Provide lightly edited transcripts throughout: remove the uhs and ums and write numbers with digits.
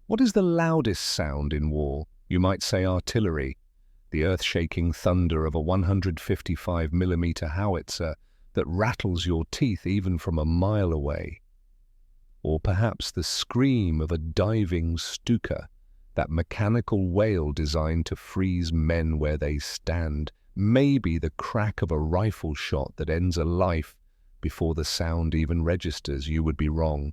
What is the loudest sound in war? You might say artillery, the earth-shaking thunder of a 155mm howitzer that rattles your teeth even from a mile away. Or perhaps the scream of a diving Stuka, that mechanical whale designed to freeze men where they stand. Maybe the crack of a rifle shot that ends a life before the sound even registers. You would be wrong.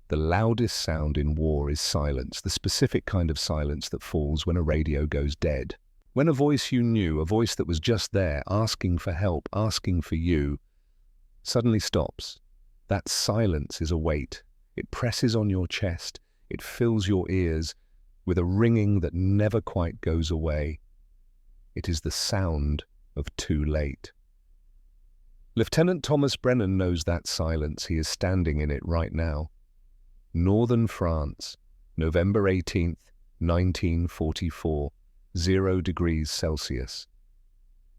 The loudest sound in war is silence, the specific kind of silence that falls when a radio goes dead. When a voice you knew, a voice that was just there, asking for help, asking for you, suddenly stops. That silence is a weight. It presses on your chest. It fills your ears with a ringing that never quite goes away. It is the sound of too late. Lieutenant Thomas Brennan knows that silence. He is standing in it right now. Northern France, November 18th, 1944, 0 degrees Celsius.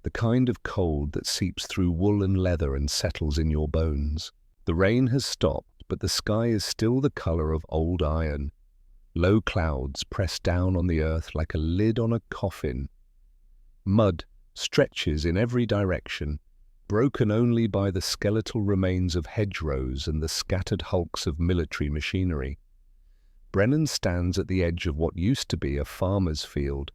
The kind of cold that seeps through wool and leather and settles in your bones. The rain has stopped, but the sky is still the color of old iron. Low clouds press down on the earth like a lid on a coffin. Mud stretches in every direction, broken only by the skeletal remains of hedgerows and the scattered hulks of military machinery. Brennan stands at the edge of what used to be a farmer's field.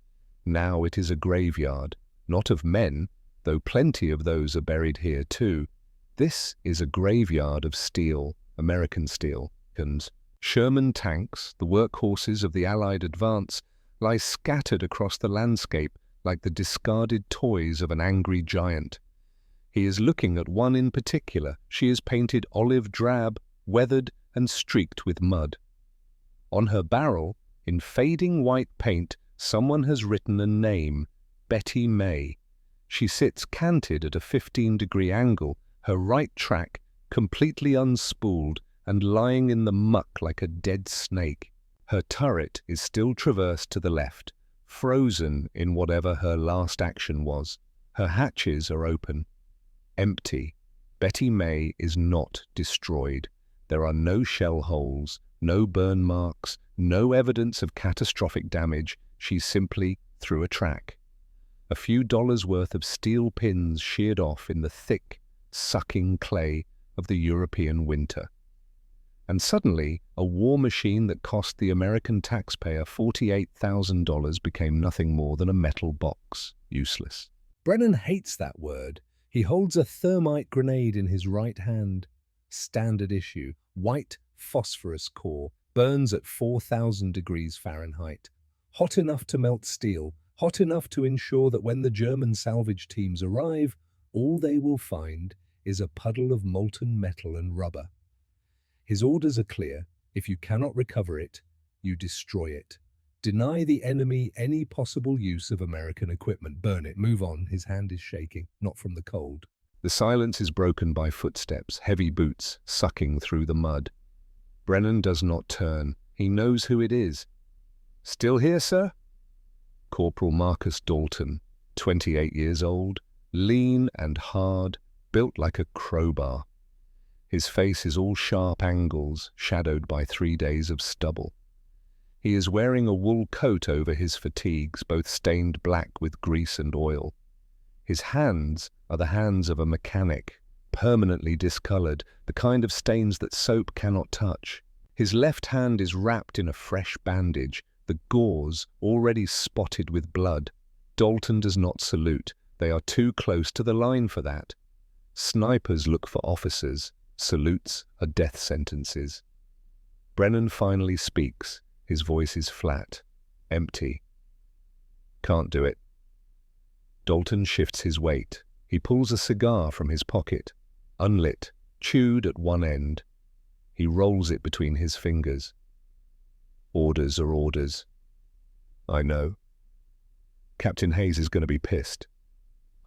Now it is a graveyard, not of men, though plenty of those are buried here too. This is a graveyard of steel, American steel. Sherman tanks, the workhorses of the Allied advance, lie scattered across the landscape like the discarded toys of an angry giant. He is looking at one in particular. She is painted olive drab, weathered and streaked with mud. On her barrel, in fading white paint, someone has written a name, Betty May. She sits canted at a 15-degree angle, her right track completely unspooled and lying in the muck like a dead snake. Her turret is still traversed to the left, frozen in whatever her last action was. Her hatches are open. Empty. Betty May is not destroyed. There are no shell holes, no burn marks, no evidence of catastrophic damage. She's simply through a track. A few dollars worth of steel pins sheared off in the thick, sucking clay of the European winter. And suddenly, a war machine that cost the American taxpayer $48,000 became nothing more than a metal box, useless. Brennan hates that word. He holds a thermite grenade in his right hand. Standard issue, white phosphorus core, burns at 4,000 degrees Fahrenheit. Hot enough to melt steel, hot enough to ensure that when the German salvage teams arrive, all they will find is a puddle of molten metal and rubber. His orders are clear. If you cannot recover it, you destroy it. Deny the enemy any possible use of American equipment. Burn it. Move on. His hand is shaking, not from the cold. The silence is broken by footsteps, heavy boots sucking through the mud. Brennan does not turn. He knows who it is. Still here, sir? Corporal Marcus Dalton, 28 years old, lean and hard, built like a crowbar. His face is all sharp angles, shadowed by 3 days of stubble. He is wearing a wool coat over his fatigues, both stained black with grease and oil. His hands are the hands of a mechanic, permanently discolored, the kind of stains that soap cannot touch. His left hand is wrapped in a fresh bandage, the gauze already spotted with blood. Dalton does not salute. They are too close to the line for that. Snipers look for officers. Salutes are death sentences. Brennan finally speaks. His voice is flat, empty. Can't do it. Dalton shifts his weight. He pulls a cigar from his pocket, unlit, chewed at one end. He rolls it between his fingers. Orders are orders. I know. Captain Hayes is going to be pissed.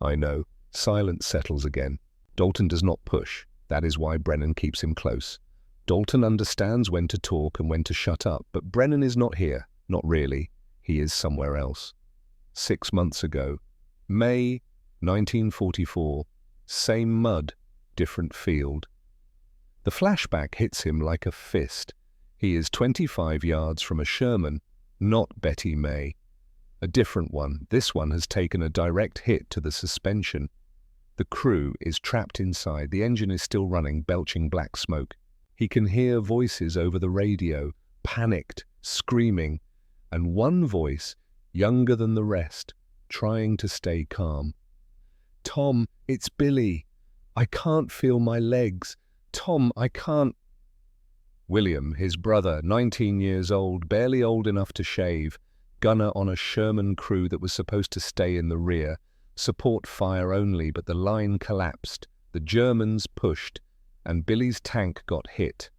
I know. Silence settles again. Dalton does not push. That is why Brennan keeps him close. Dalton understands when to talk and when to shut up, but Brennan is not here. Not really. He is somewhere else. 6 months ago, May 1944, same mud, different field. The flashback hits him like a fist. He is 25 yards from a Sherman, not Betty May. A different one. This one has taken a direct hit to the suspension. The crew is trapped inside. The engine is still running, belching black smoke. He can hear voices over the radio, panicked, screaming, and one voice, younger than the rest, trying to stay calm. "Tom, it's Billy. I can't feel my legs. Tom, I can't." William, his brother, 19 years old, barely old enough to shave, gunner on a Sherman crew that was supposed to stay in the rear, support fire only, but the line collapsed, the Germans pushed, and Billy's tank got hit.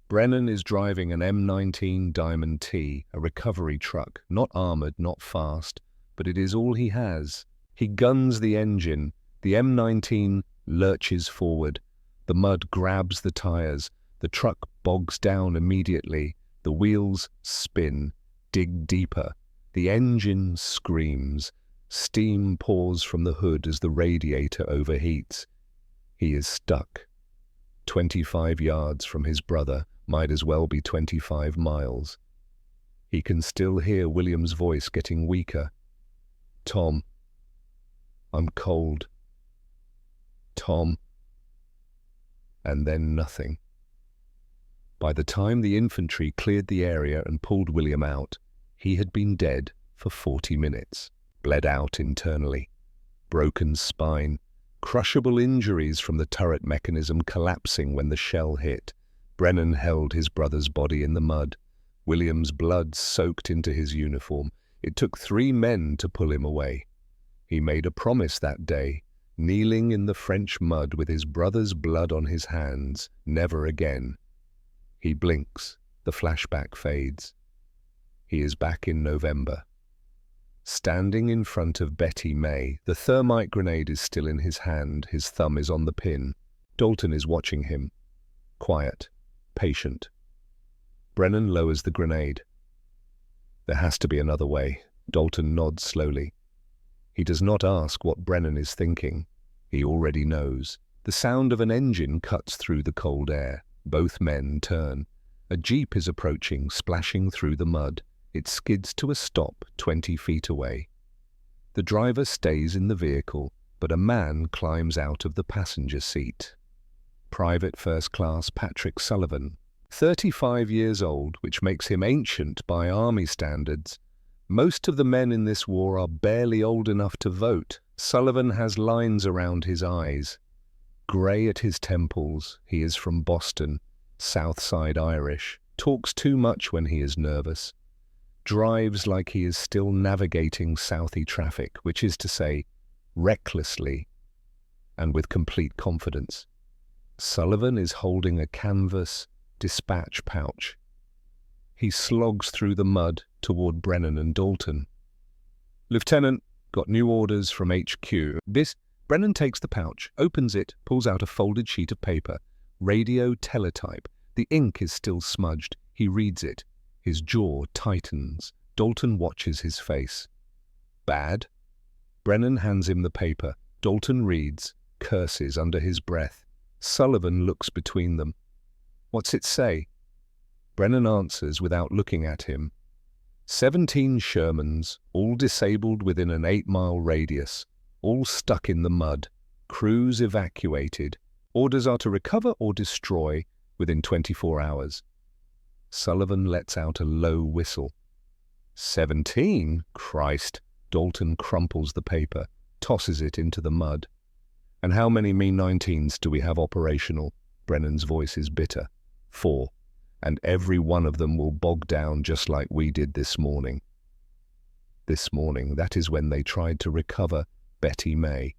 Brennan is driving an M19 Diamond T, a recovery truck, not armored, not fast, but it is all he has. He guns the engine, the M19 lurches forward, the mud grabs the tires, the truck bogs down immediately, the wheels spin, dig deeper, the engine screams, steam pours from the hood as the radiator overheats. He is stuck. 25 yards from his brother, might as well be 25 miles. He can still hear William's voice getting weaker. "Tom, I'm cold. Tom." And then nothing. By the time the infantry cleared the area and pulled William out, he had been dead for 40 minutes, bled out internally, broken spine, crushable injuries from the turret mechanism collapsing when the shell hit. Brennan held his brother's body in the mud. William's blood soaked into his uniform. It took 3 men to pull him away. He made a promise that day, kneeling in the French mud with his brother's blood on his hands, never again. He blinks, the flashback fades. He is back in November. Standing in front of Betty May, the thermite grenade is still in his hand, his thumb is on the pin. Dalton is watching him. Quiet, patient. Brennan lowers the grenade. There has to be another way. Dalton nods slowly. He does not ask what Brennan is thinking. He already knows. The sound of an engine cuts through the cold air. Both men turn. A jeep is approaching, splashing through the mud. It skids to a stop 20 feet away. The driver stays in the vehicle, but a man climbs out of the passenger seat. Private First Class Patrick Sullivan, 35 years old, which makes him ancient by Army standards. Most of the men in this war are barely old enough to vote. Sullivan has lines around his eyes. Grey at his temples. He is from Boston, South Side Irish. Talks too much when he is nervous. Drives like he is still navigating Southie traffic, which is to say, recklessly and with complete confidence. Sullivan is holding a canvas dispatch pouch. He slogs through the mud toward Brennan and Dalton. "Lieutenant, got new orders from HQ. This..." Brennan takes the pouch, opens it, pulls out a folded sheet of paper. Radio teletype. The ink is still smudged. He reads it. His jaw tightens. Dalton watches his face. "Bad?" Brennan hands him the paper. Dalton reads, curses under his breath. Sullivan looks between them. "What's it say?" Brennan answers without looking at him. 17 Shermans, all disabled within an 8-mile radius, all stuck in the mud, crews evacuated. Orders are to recover or destroy within 24 hours. Sullivan lets out a low whistle. 17? Christ! Dalton crumples the paper, tosses it into the mud. "And how many Me-19s do we have operational?" Brennan's voice is bitter. 4. "And every one of them will bog down just like we did this morning." This morning, that is when they tried to recover Betty May.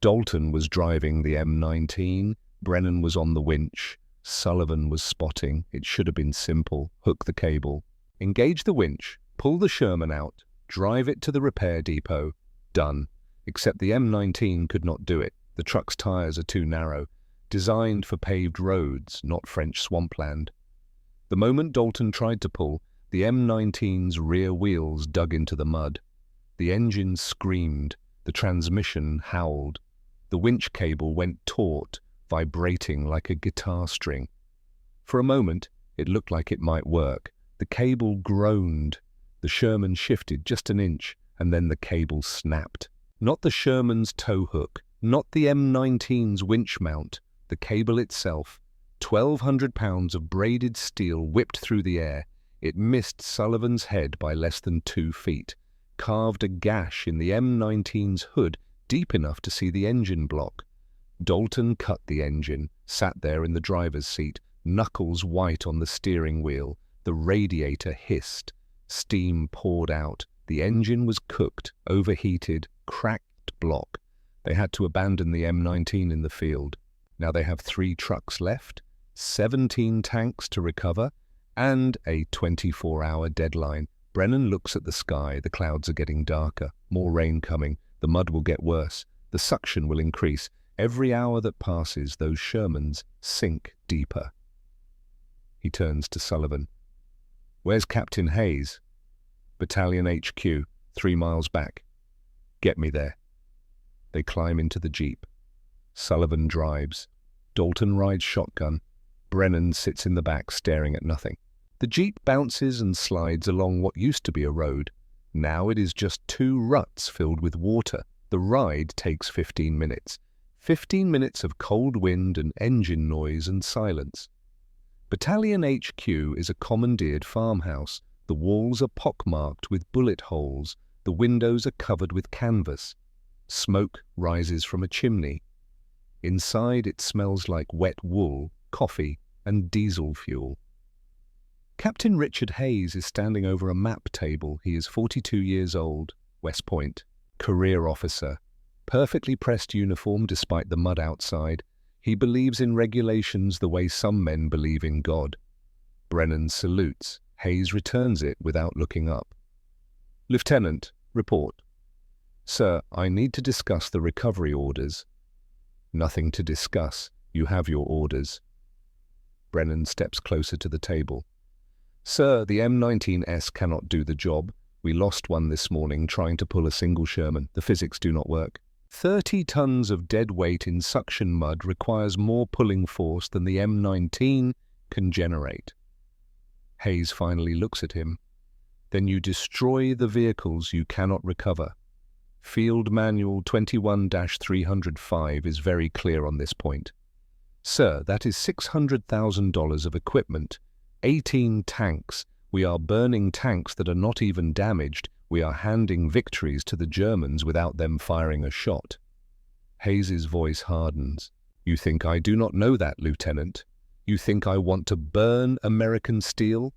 Dalton was driving the M19, Brennan was on the winch, Sullivan was spotting. It should have been simple. Hook the cable, engage the winch, pull the Sherman out, drive it to the repair depot. Done. Except the M19 could not do it. The truck's tires are too narrow, designed for paved roads, not French swampland. The moment Dalton tried to pull, the M19's rear wheels dug into the mud. The engine screamed, the transmission howled. The winch cable went taut, vibrating like a guitar string. For a moment, It looked like it might work. The cable groaned. The Sherman shifted just an inch, and then the cable snapped. Not the Sherman's tow hook, not the M19's winch mount, the cable itself. 1,200 pounds of braided steel whipped through the air. It missed Sullivan's head by less than 2 feet, carved a gash in the M19's hood deep enough to see the engine block. Dalton cut the engine, sat there in the driver's seat, knuckles white on the steering wheel. The radiator hissed. Steam poured out. The engine was cooked, overheated, cracked block. They had to abandon the M19 in the field. Now they have 3 trucks left, 17 tanks to recover, and a 24-hour deadline. Brennan looks at the sky. The clouds are getting darker. More rain coming. The mud will get worse. The suction will increase. Every hour that passes, those Shermans sink deeper. He turns to Sullivan. "Where's Captain Hayes?" "Battalion HQ, 3 miles back." "Get me there." They climb into the jeep. Sullivan drives. Dalton rides shotgun. Brennan sits in the back staring at nothing. The jeep bounces and slides along what used to be a road. Now it is just 2 ruts filled with water. The ride takes 15 minutes. 15 minutes of cold wind and engine noise and silence. Battalion HQ is a commandeered farmhouse. The walls are pockmarked with bullet holes. The windows are covered with canvas. Smoke rises from a chimney. Inside it smells like wet wool, coffee, and diesel fuel. Captain Richard Hayes is standing over a map table. He is 42 years old, West Point, career officer, perfectly pressed uniform despite the mud outside. He believes in regulations the way some men believe in God. Brennan salutes. Hayes returns it without looking up. "Lieutenant, report." "Sir, I need to discuss the recovery orders." "Nothing to discuss. You have your orders." Brennan steps closer to the table. "Sir, the M19S cannot do the job. We lost one this morning trying to pull a single Sherman. The physics do not work. 30 tons of dead weight in suction mud requires more pulling force than the M19 can generate." Hayes finally looks at him. "Then you destroy the vehicles you cannot recover. Field Manual 21-305 is very clear on this point. Sir, that is $600,000 of equipment, 18 tanks. We are burning tanks that are not even damaged. We are handing victories to the Germans without them firing a shot." Hayes's voice hardens. "You think I do not know that, Lieutenant? You think I want to burn American steel?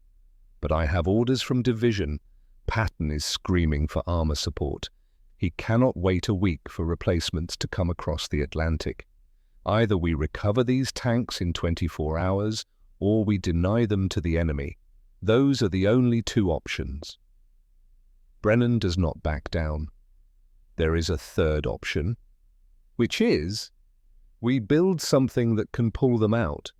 But I have orders from division. Patton is screaming for armor support. He cannot wait a week for replacements to come across the Atlantic. Either we recover these tanks in 24 hours, or we deny them to the enemy. Those are the only 2 options." Brennan does not back down. "There is a third option, which is, we build something that can pull them out."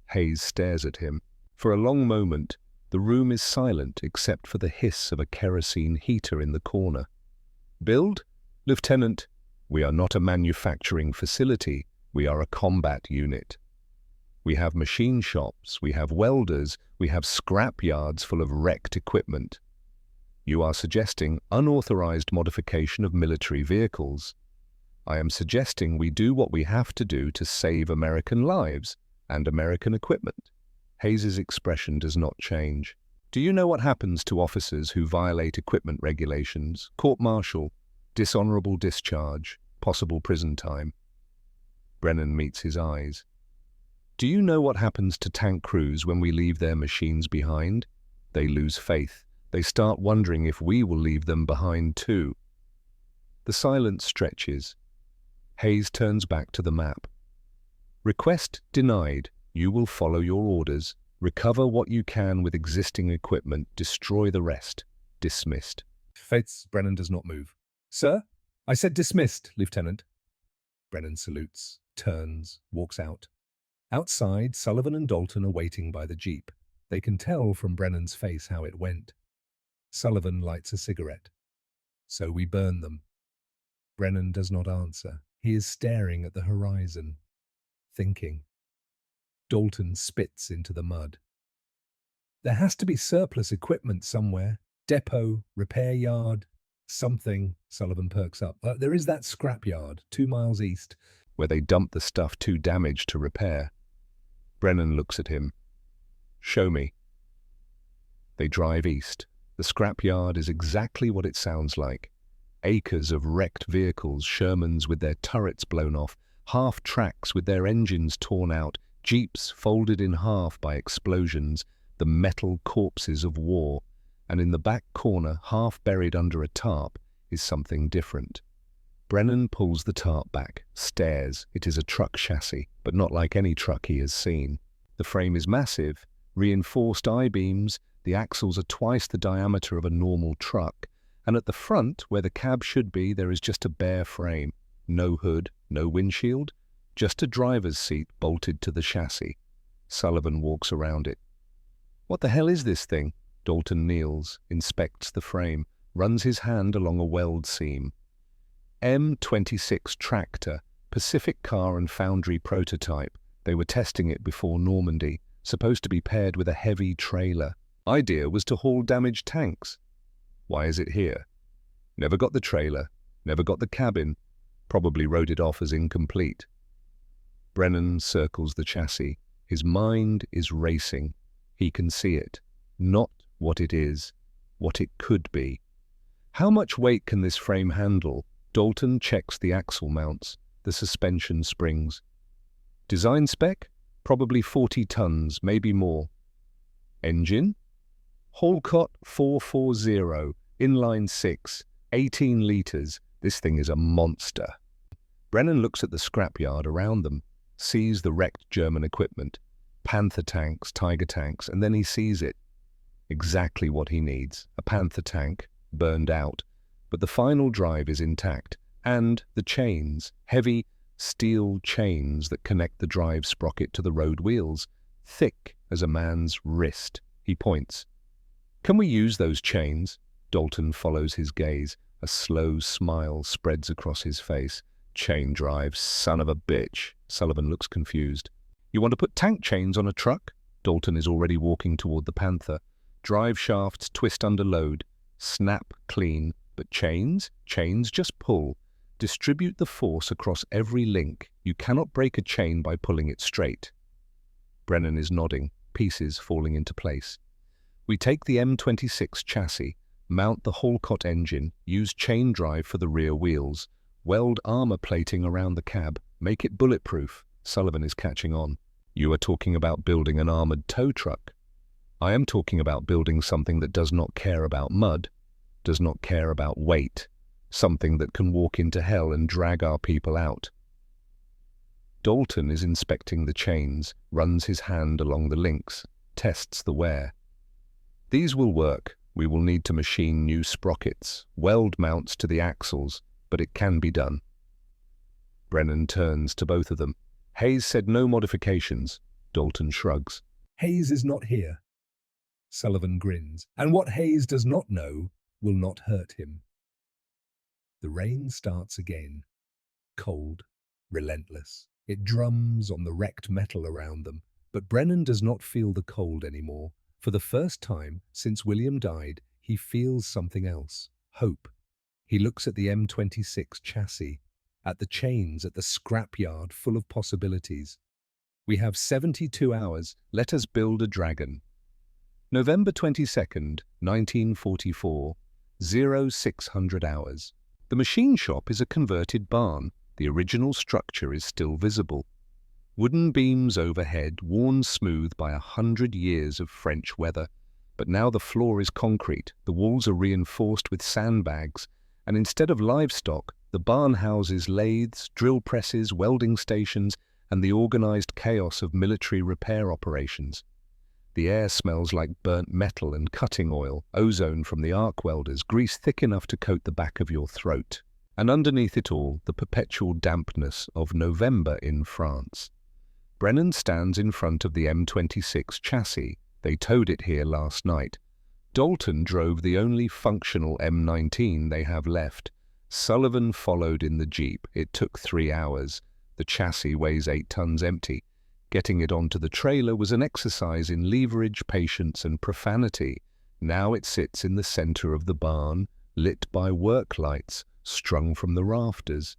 Hayes stares at him. For a long moment, the room is silent except for the hiss of a kerosene heater in the corner. "Build? Lieutenant, we are not a manufacturing facility. We are a combat unit. We have machine shops, we have welders, we have scrap yards full of wrecked equipment. You are suggesting unauthorized modification of military vehicles. I am suggesting we do what we have to do to save American lives and American equipment." Hayes's expression does not change. "Do you know what happens to officers who violate equipment regulations? Court-martial, dishonorable discharge, possible prison time." Brennan meets his eyes. "Do you know what happens to tank crews when we leave their machines behind? They lose faith. They start wondering if we will leave them behind too." The silence stretches. Hayes turns back to the map. "Request denied. You will follow your orders. Recover what you can with existing equipment. Destroy the rest. Dismissed." Brennan does not move. "Sir? I said dismissed, Lieutenant." Brennan salutes, turns, walks out. Outside, Sullivan and Dalton are waiting by the jeep. They can tell from Brennan's face how it went. Sullivan lights a cigarette. "So we burn them." Brennan does not answer. He is staring at the horizon, thinking. Dalton spits into the mud. There has to be surplus equipment somewhere. Depot, repair yard, something. Sullivan perks up. There is that scrapyard, 2 miles east, where they dump the stuff too damaged to repair. Brennan looks at him. Show me. They drive east. The scrapyard is exactly what it sounds like. Acres of wrecked vehicles, Shermans with their turrets blown off, half-tracks with their engines torn out, jeeps folded in half by explosions, the metal corpses of war, and in the back corner, half buried under a tarp, is something different. Brennan pulls the tarp back, stares. It is a truck chassis, but not like any truck he has seen. The frame is massive, reinforced I-beams, the axles are twice the diameter of a normal truck, and at the front, where the cab should be, there is just a bare frame. No hood, no windshield, just a driver's seat bolted to the chassis. Sullivan walks around it. What the hell is this thing? Dalton kneels, inspects the frame, runs his hand along a weld seam. M26 tractor, Pacific Car and Foundry prototype. They were testing it before Normandy, supposed to be paired with a heavy trailer. Idea was to haul damaged tanks. Why is it here? Never got the trailer, never got the cabin, probably wrote it off as incomplete. Brennan circles the chassis. His mind is racing. He can see it. Not what it is, what it could be. How much weight can this frame handle? Dalton checks the axle mounts, the suspension springs. Design spec? Probably 40 tons, maybe more. Engine? Halcott 440, inline 6, 18 litres. This thing is a monster. Brennan looks at the scrapyard around them, sees the wrecked German equipment, Panther tanks, Tiger tanks, and then he sees it. Exactly what he needs. A Panther tank, burned out, but the final drive is intact, and the chains, heavy steel chains that connect the drive sprocket to the road wheels, thick as a man's wrist. He points. Can we use those chains? Dalton follows his gaze. A slow smile spreads across his face. Chain drive, son of a bitch. Sullivan looks confused. You want to put tank chains on a truck? Dalton is already walking toward the Panther. Drive shafts twist under load. Snap clean. But chains? Chains just pull. Distribute the force across every link. You cannot break a chain by pulling it straight. Brennan is nodding, pieces falling into place. We take the M26 chassis, mount the Halcott engine, use chain drive for the rear wheels, weld armor plating around the cab, make it bulletproof. Sullivan is catching on. You are talking about building an armored tow truck. I am talking about building something that does not care about mud, does not care about weight, something that can walk into hell and drag our people out. Dalton is inspecting the chains, runs his hand along the links, tests the wear. These will work. We will need to machine new sprockets, weld mounts to the axles, but it can be done. Brennan turns to both of them. Hayes said no modifications. Dalton shrugs. Hayes is not here. Sullivan grins. And what Hayes does not know will not hurt him. The rain starts again. Cold, relentless. It drums on the wrecked metal around them. But Brennan does not feel the cold anymore. For the first time since William died, he feels something else. Hope. He looks at the M26 chassis, at the chains, at the scrapyard full of possibilities. We have 72 hours. Let us build a dragon. November 22nd, 1944, 0600 hours. The machine shop is a converted barn. The original structure is still visible. Wooden beams overhead, worn smooth by 100 years of French weather. But now the floor is concrete, the walls are reinforced with sandbags, and instead of livestock, the barn houses lathes, drill presses, welding stations, and the organized chaos of military repair operations. The air smells like burnt metal and cutting oil, ozone from the arc welders, grease thick enough to coat the back of your throat. And underneath it all, the perpetual dampness of November in France. Brennan stands in front of the M26 chassis. They towed it here last night. Dalton drove the only functional M19 they have left. Sullivan followed in the Jeep. It took 3 hours. The chassis weighs 8 tons empty. Getting it onto the trailer was an exercise in leverage, patience, and profanity. Now it sits in the center of the barn, lit by work lights strung from the rafters.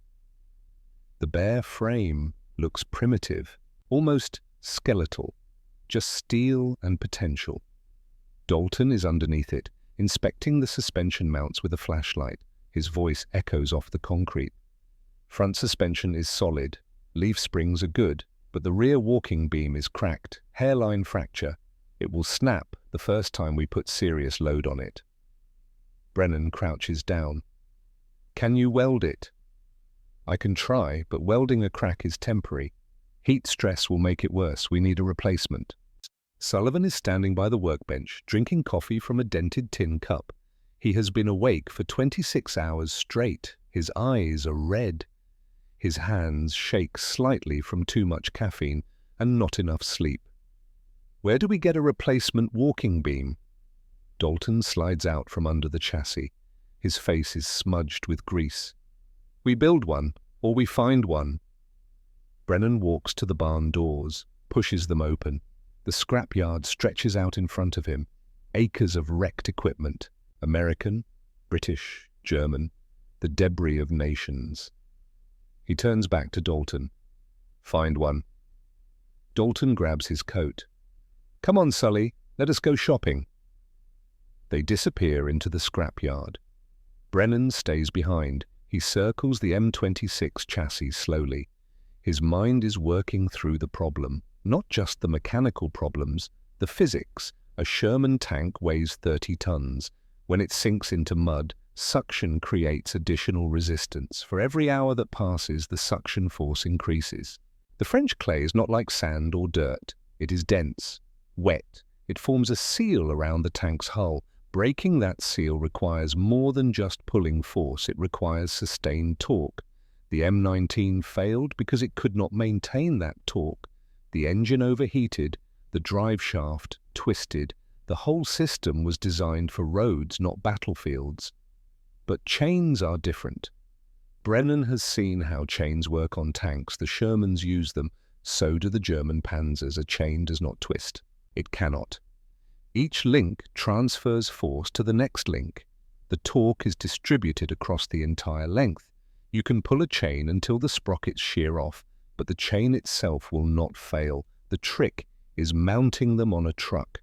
The bare frame looks primitive, almost skeletal, just steel and potential. Dalton is underneath it, inspecting the suspension mounts with a flashlight. His voice echoes off the concrete. Front suspension is solid, leaf springs are good, but the rear walking beam is cracked, hairline fracture. It will snap the first time we put serious load on it. Brennan crouches down. Can you weld it? I can try, but welding a crack is temporary. Heat stress will make it worse. We need a replacement. Sullivan is standing by the workbench, drinking coffee from a dented tin cup. He has been awake for 26 hours straight. His eyes are red. His hands shake slightly from too much caffeine and not enough sleep. Where do we get a replacement walking beam? Dalton slides out from under the chassis. His face is smudged with grease. We build one, or we find one. Brennan walks to the barn doors, pushes them open. The scrapyard stretches out in front of him. Acres of wrecked equipment. American, British, German, the debris of nations. He turns back to Dalton. Find one. Dalton grabs his coat. Come on, Sully, let us go shopping. They disappear into the scrapyard. Brennan stays behind. He circles the M26 chassis slowly. His mind is working through the problem, not just the mechanical problems, the physics. A Sherman tank weighs 30 tons. When it sinks into mud, suction creates additional resistance. For every hour that passes, the suction force increases. The French clay is not like sand or dirt. It is dense, wet. It forms a seal around the tank's hull. Breaking that seal requires more than just pulling force. It requires sustained torque. The M19 failed because it could not maintain that torque. The engine overheated, the drive shaft twisted. The whole system was designed for roads, not battlefields. But chains are different. Brennan has seen how chains work on tanks. The Shermans use them. So do the German panzers. A chain does not twist. It cannot. Each link transfers force to the next link. The torque is distributed across the entire length. You can pull a chain until the sprockets shear off, but the chain itself will not fail. The trick is mounting them on a truck.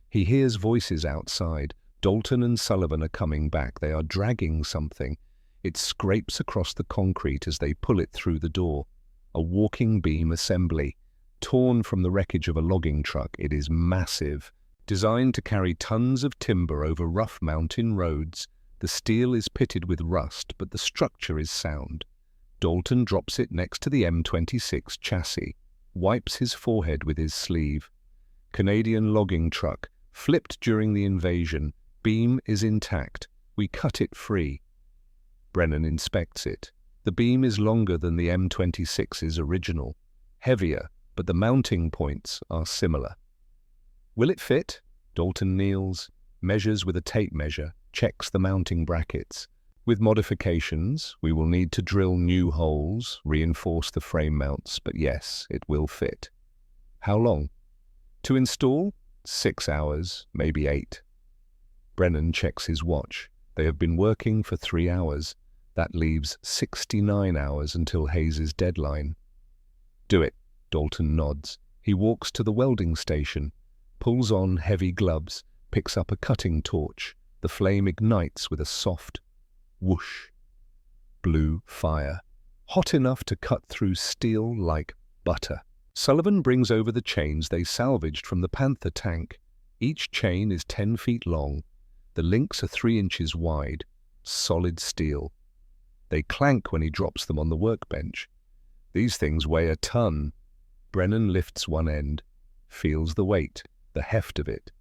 He hears voices outside. Dalton and Sullivan are coming back. They are dragging something. It scrapes across the concrete as they pull it through the door. A walking beam assembly, torn from the wreckage of a logging truck. It is massive. Designed to carry tons of timber over rough mountain roads, the steel is pitted with rust, but the structure is sound. Dalton drops it next to the M26 chassis, wipes his forehead with his sleeve. Canadian logging truck, flipped during the invasion. Beam is intact. We cut it free. Brennan inspects it. The beam is longer than the M26's original, heavier, but the mounting points are similar. Will it fit? Dalton kneels, measures with a tape measure, checks the mounting brackets. With modifications, we will need to drill new holes, reinforce the frame mounts, but yes, it will fit. How long? To install? 6 hours, maybe 8. Brennan checks his watch. They have been working for 3 hours. That leaves 69 hours until Hayes' deadline. Do it, Dalton nods. He walks to the welding station, pulls on heavy gloves, picks up a cutting torch. The flame ignites with a soft whoosh. Blue fire, hot enough to cut through steel like butter. Sullivan brings over the chains they salvaged from the Panther tank. Each chain is 10 feet long. The links are 3 inches wide, solid steel. They clank when he drops them on the workbench. These things weigh a ton. Brennan lifts one end, feels the weight, the heft of it.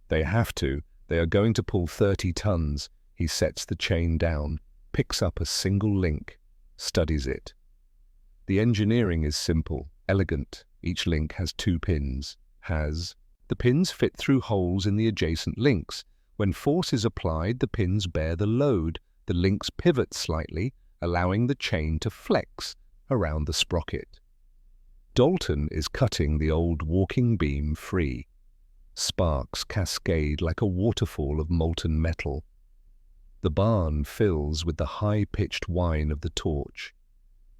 They have to. They are going to pull 30 tons. He sets the chain down, picks up a single link, studies it. The engineering is simple, elegant. Each link has 2 pins. The pins fit through holes in the adjacent links. When force is applied, the pins bear the load. The links pivot slightly, allowing the chain to flex around the sprocket. Dalton is cutting the old walking beam free. Sparks cascade like a waterfall of molten metal. The barn fills with the high-pitched whine of the torch,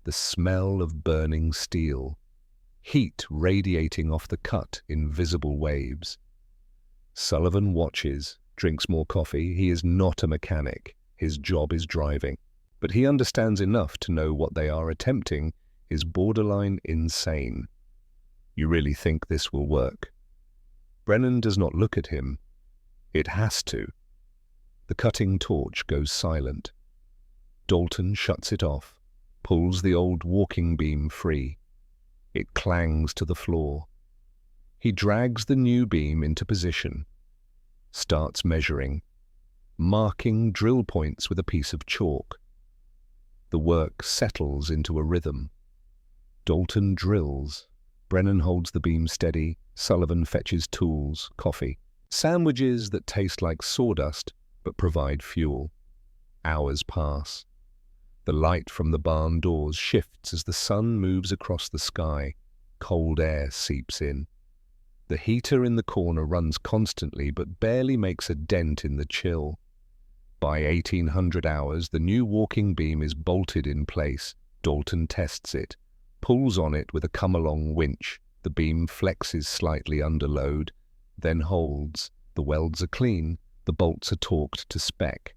the smell of burning steel, heat radiating off the cut in visible waves. Sullivan watches, drinks more coffee. He is not a mechanic. His job is driving. But he understands enough to know what they are attempting is borderline insane. You really think this will work? Brennan does not look at him. It has to. The cutting torch goes silent. Dalton shuts it off, pulls the old walking beam free. It clangs to the floor. He drags the new beam into position, starts measuring, marking drill points with a piece of chalk. The work settles into a rhythm. Dalton drills. Brennan holds the beam steady. Sullivan fetches tools, coffee, sandwiches that taste like sawdust but provide fuel. Hours pass. The light from the barn doors shifts as the sun moves across the sky. Cold air seeps in. The heater in the corner runs constantly but barely makes a dent in the chill. By 1800 hours, the new walking beam is bolted in place. Dalton tests it, pulls on it with a come-along winch. The beam flexes slightly under load, then holds. The welds are clean, the bolts are torqued to spec.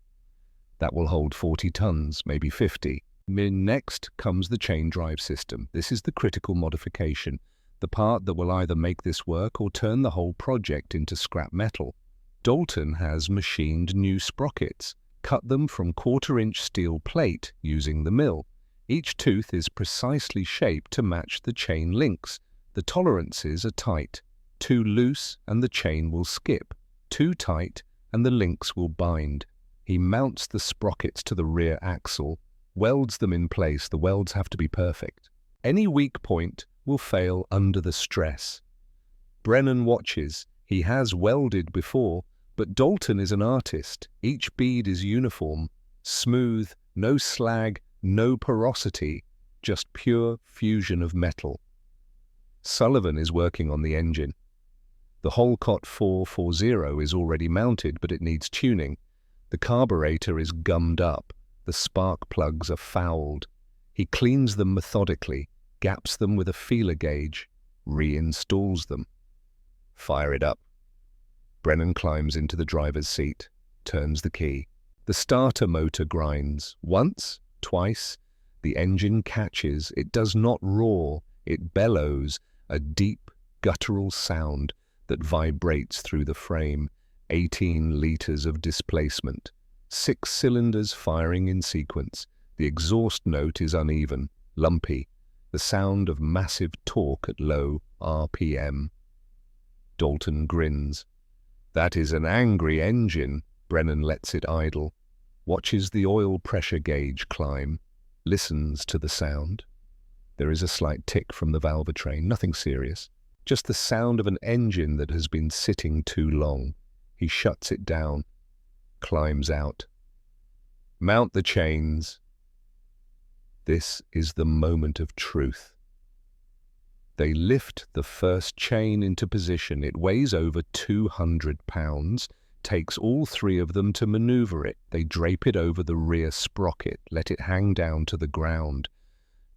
That will hold 40 tons, maybe 50. Next comes the chain drive system. This is the critical modification, the part that will either make this work or turn the whole project into scrap metal. Dalton has machined new sprockets, cut them from quarter-inch steel plate using the mill. Each tooth is precisely shaped to match the chain links. The tolerances are tight. Too loose and the chain will skip. Too tight and the links will bind. He mounts the sprockets to the rear axle, welds them in place. The welds have to be perfect. Any weak point will fail under the stress. Brennan watches. He has welded before, but Dalton is an artist. Each bead is uniform, smooth, no slag, no porosity, just pure fusion of metal. Sullivan is working on the engine. The Holcott 440 is already mounted, but it needs tuning. The carburetor is gummed up. The spark plugs are fouled. He cleans them methodically, gaps them with a feeler gauge, reinstalls them. Fire it up. Brennan climbs into the driver's seat, turns the key. The starter motor grinds. Once, twice, the engine catches. It does not roar. It bellows, a deep, guttural sound that vibrates through the frame. 18 liters of displacement. 6 cylinders firing in sequence. The exhaust note is uneven, lumpy. The sound of massive torque at low RPM. Dalton grins. That is an angry engine. Brennan lets it idle, watches the oil pressure gauge climb, listens to the sound. There is a slight tick from the valvetrain, nothing serious. Just the sound of an engine that has been sitting too long. He shuts it down, climbs out. Mount the chains. This is the moment of truth. They lift the first chain into position. It weighs over 200 pounds, takes all 3 of them to maneuver it. They drape it over the rear sprocket, let it hang down to the ground.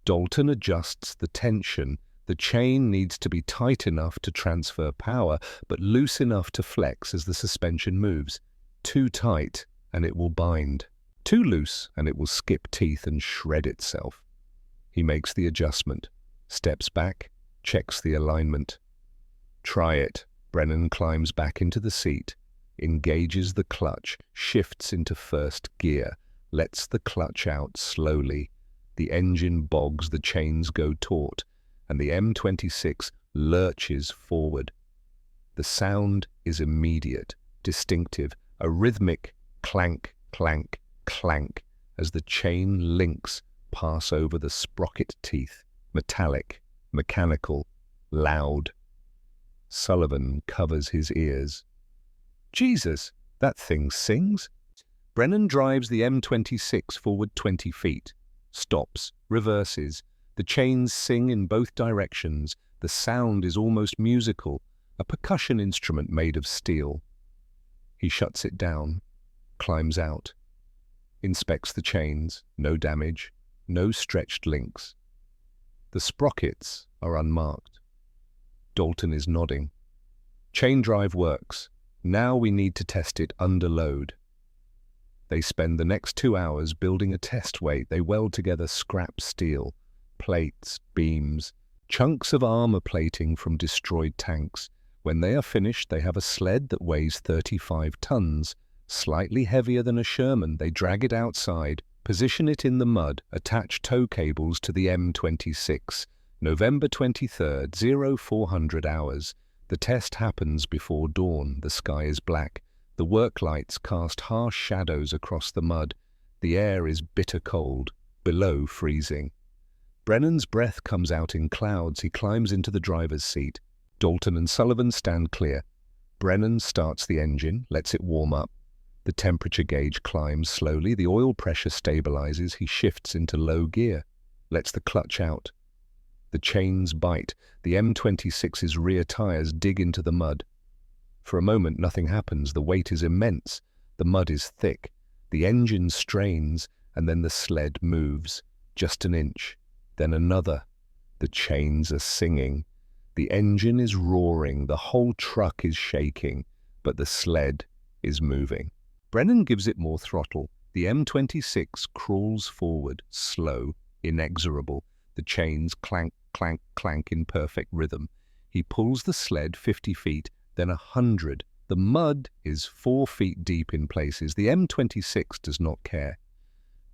Dalton adjusts the tension. The chain needs to be tight enough to transfer power, but loose enough to flex as the suspension moves. Too tight, and it will bind. Too loose, and it will skip teeth and shred itself. He makes the adjustment, steps back, checks the alignment. Try it. Brennan climbs back into the seat, engages the clutch, shifts into first gear, lets the clutch out slowly. The engine bogs, the chains go taut, and the M26 lurches forward. The sound is immediate, distinctive, a rhythmic clank, clank, clank as the chain links pass over the sprocket teeth, metallic, mechanical, loud. Sullivan covers his ears. Jesus, that thing sings. Brennan drives the M26 forward 20 feet, stops, reverses, The chains sing in both directions. The sound is almost musical, a percussion instrument made of steel. He shuts it down, climbs out, inspects the chains. No damage, no stretched links. The sprockets are unmarked. Dalton is nodding. Chain drive works. Now we need to test it under load. They spend the next 2 hours building a test weight. They weld together scrap steel, plates, beams, chunks of armor plating from destroyed tanks. When they are finished, they have a sled that weighs 35 tons, slightly heavier than a Sherman. They drag it outside, position it in the mud, attach tow cables to the M26. November 23rd, 0400 hours. The test happens before dawn. The sky is black. The work lights cast harsh shadows across the mud. The air is bitter cold, below freezing. Brennan's breath comes out in clouds. He climbs into the driver's seat. Dalton and Sullivan stand clear. Brennan starts the engine, lets it warm up. The temperature gauge climbs slowly. The oil pressure stabilizes. He shifts into low gear, lets the clutch out. The chains bite. The M26's rear tires dig into the mud. For a moment, nothing happens. The weight is immense. The mud is thick. The engine strains, and then the sled moves. Just an inch, then another. The chains are singing. The engine is roaring. The whole truck is shaking, but the sled is moving. Brennan gives it more throttle. The M26 crawls forward, slow, inexorable. The chains clank, clank, clank in perfect rhythm. He pulls the sled 50 feet, then 100. The mud is 4 feet deep in places. The M26 does not care.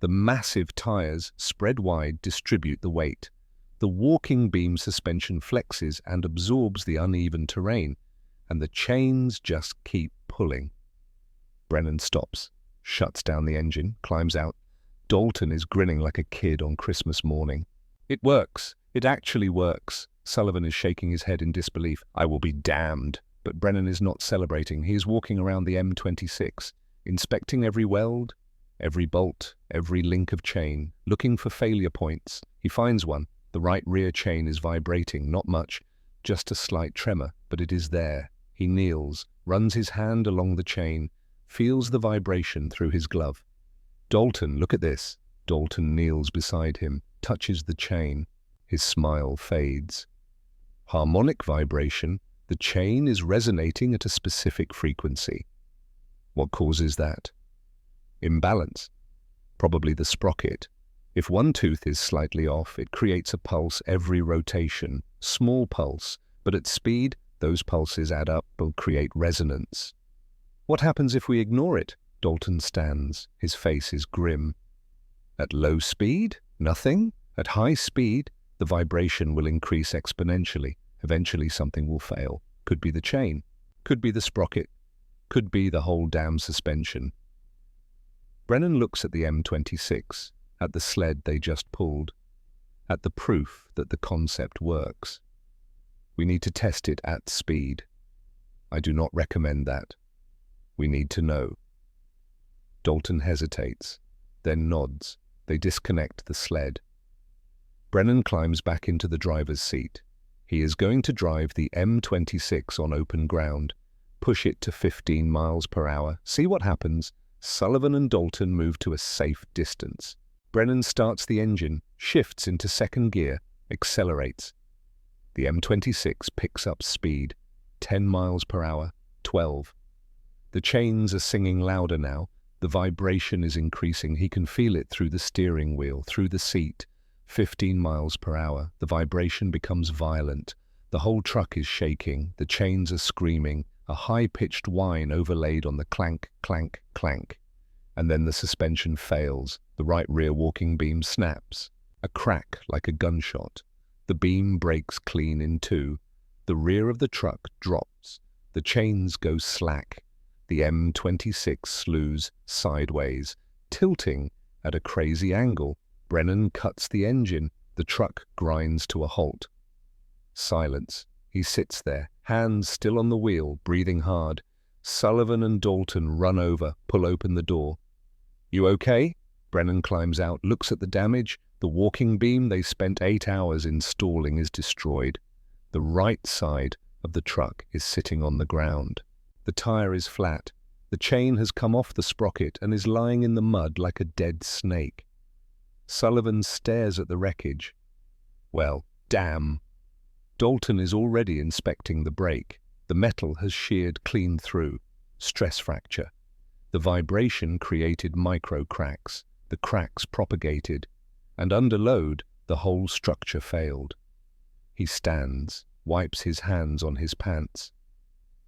The massive tires, spread wide, distribute the weight. The walking beam suspension flexes and absorbs the uneven terrain, and the chains just keep pulling. Brennan stops, shuts down the engine, climbs out. Dalton is grinning like a kid on Christmas morning. It works. It actually works. Sullivan is shaking his head in disbelief. I will be damned. But Brennan is not celebrating. He is walking around the M26, inspecting every weld, every bolt, every link of chain, looking for failure points. He finds one. The right rear chain is vibrating, not much, just a slight tremor, but it is there. He kneels, runs his hand along the chain, feels the vibration through his glove. Dalton, look at this. Dalton kneels beside him, touches the chain. His smile fades. Harmonic vibration. The chain is resonating at a specific frequency. What causes that? Imbalance. Probably the sprocket. If one tooth is slightly off, it creates a pulse every rotation. Small pulse, but at speed, those pulses add up, will create resonance. What happens if we ignore it? Dalton stands. His face is grim. At low speed? Nothing. At high speed, the vibration will increase exponentially. Eventually something will fail. Could be the chain, could be the sprocket, could be the whole damn suspension. Brennan looks at the M26, at the sled they just pulled, at the proof that the concept works. We need to test it at speed. I do not recommend that. We need to know. Dalton hesitates, then nods. They disconnect the sled. Brennan climbs back into the driver's seat. He is going to drive the M26 on open ground, push it to 15 miles per hour, see what happens. Sullivan and Dalton move to a safe distance. Brennan starts the engine, shifts into second gear, accelerates. The M26 picks up speed, 10 miles per hour, 12. The chains are singing louder now. The vibration is increasing. He can feel it through the steering wheel, through the seat. 15 miles per hour. The vibration becomes violent. The whole truck is shaking. The chains are screaming. A high-pitched whine overlaid on the clank, clank, clank. And then the suspension fails. The right rear walking beam snaps. A crack like a gunshot. The beam breaks clean in two. The rear of the truck drops. The chains go slack. The M26 slews sideways, tilting at a crazy angle. Brennan cuts the engine. The truck grinds to a halt. Silence. He sits there, hands still on the wheel, breathing hard. Sullivan and Dalton run over, pull open the door. You okay? Brennan climbs out, looks at the damage. The walking beam they spent 8 hours installing is destroyed. The right side of the truck is sitting on the ground. The tire is flat. The chain has come off the sprocket and is lying in the mud like a dead snake. Sullivan stares at the wreckage. Well, damn. Dalton is already inspecting the brake. The metal has sheared clean through. Stress fracture. The vibration created micro cracks. The cracks propagated, and under load, the whole structure failed. He stands, wipes his hands on his pants.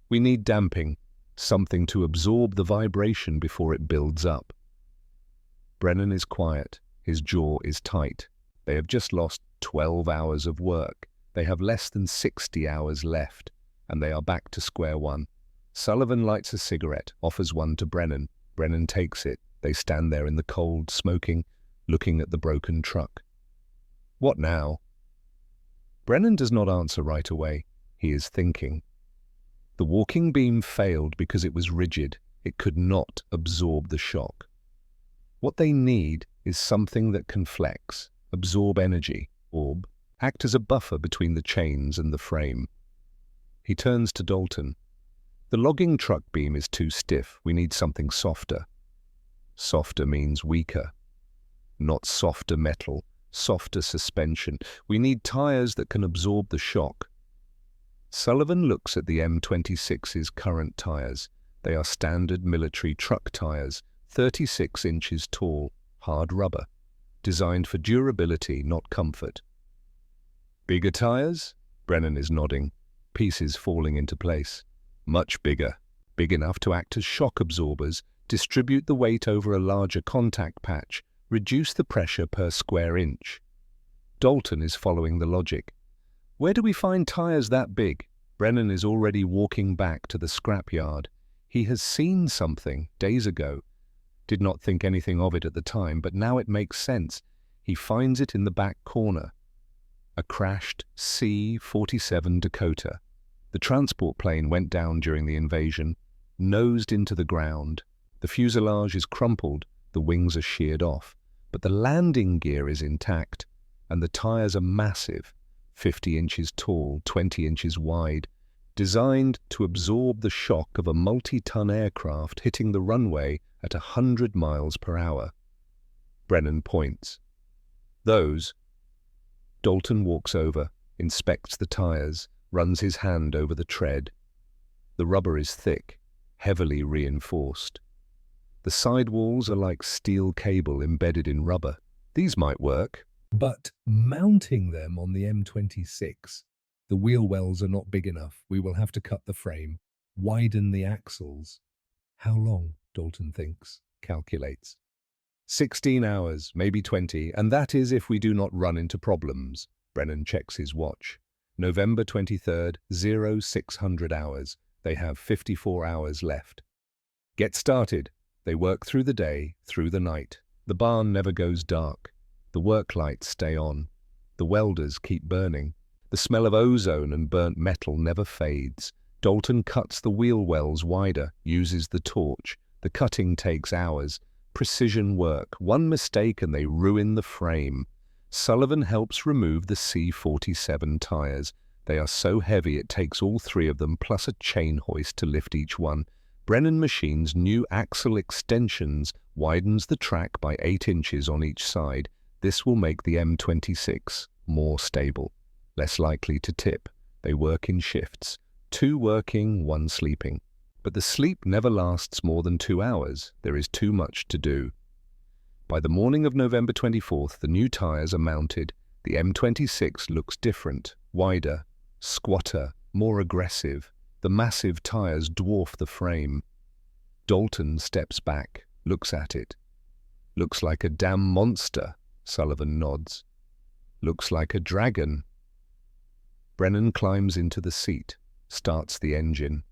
We need damping, something to absorb the vibration before it builds up. Brennan is quiet. His jaw is tight. They have just lost 12 hours of work. They have less than 60 hours left, and they are back to square one. Sullivan lights a cigarette, offers one to Brennan. Brennan takes it. They stand there in the cold, smoking, looking at the broken truck. What now? Brennan does not answer right away. He is thinking. The walking beam failed because it was rigid. It could not absorb the shock. What they need is something that can flex, absorb energy, act as a buffer between the chains and the frame. He turns to Dalton. The logging truck beam is too stiff. We need something softer. Softer means weaker. Not softer metal, softer suspension. We need tires that can absorb the shock. Sullivan looks at the M26's current tires. They are standard military truck tires, 36 inches tall, hard rubber, designed for durability, not comfort. Bigger tires? Brennan is nodding, pieces falling into place. Much bigger, big enough to act as shock absorbers, distribute the weight over a larger contact patch, reduce the pressure per square inch. Dalton is following the logic. Where do we find tires that big? Brennan is already walking back to the scrapyard. He has seen something days ago. Did not think anything of it at the time, but now it makes sense. He finds it in the back corner. A crashed C-47 Dakota. The transport plane went down during the invasion, nosed into the ground. The fuselage is crumpled, the wings are sheared off, but the landing gear is intact, and the tires are massive, 50 inches tall, 20 inches wide, designed to absorb the shock of a multi-ton aircraft hitting the runway at 100 miles per hour. Brennan points. Those. Dalton walks over, inspects the tires, runs his hand over the tread. The rubber is thick, heavily reinforced. The sidewalls are like steel cable embedded in rubber. These might work. But mounting them on the M26, the wheel wells are not big enough. We will have to cut the frame, widen the axles. How long, Dalton thinks, calculates. 16 hours, maybe 20, and that is if we do not run into problems. Brennan checks his watch. November 23rd, 0600 hours. They have 54 hours left. Get started. They work through the day, through the night. The barn never goes dark. The work lights stay on. The welders keep burning. The smell of ozone and burnt metal never fades. Dalton cuts the wheel wells wider, uses the torch. The cutting takes hours. Precision work. One mistake and they ruin the frame. Sullivan helps remove the C-47 tires. They are so heavy it takes all three of them plus a chain hoist to lift each one. Brennan machines new axle extensions, widens the track by 8 inches on each side. This will make the M26 more stable, less likely to tip. They work in shifts, 2 working, 1 sleeping. But the sleep never lasts more than 2 hours. There is too much to do. By the morning of November 24th, the new tires are mounted. The M26 looks different, wider, squatter, more aggressive. The massive tires dwarf the frame. Dalton steps back, looks at it. Looks like a damn monster, Sullivan nods. Looks like a dragon. Brennan climbs into the seat, starts the engine.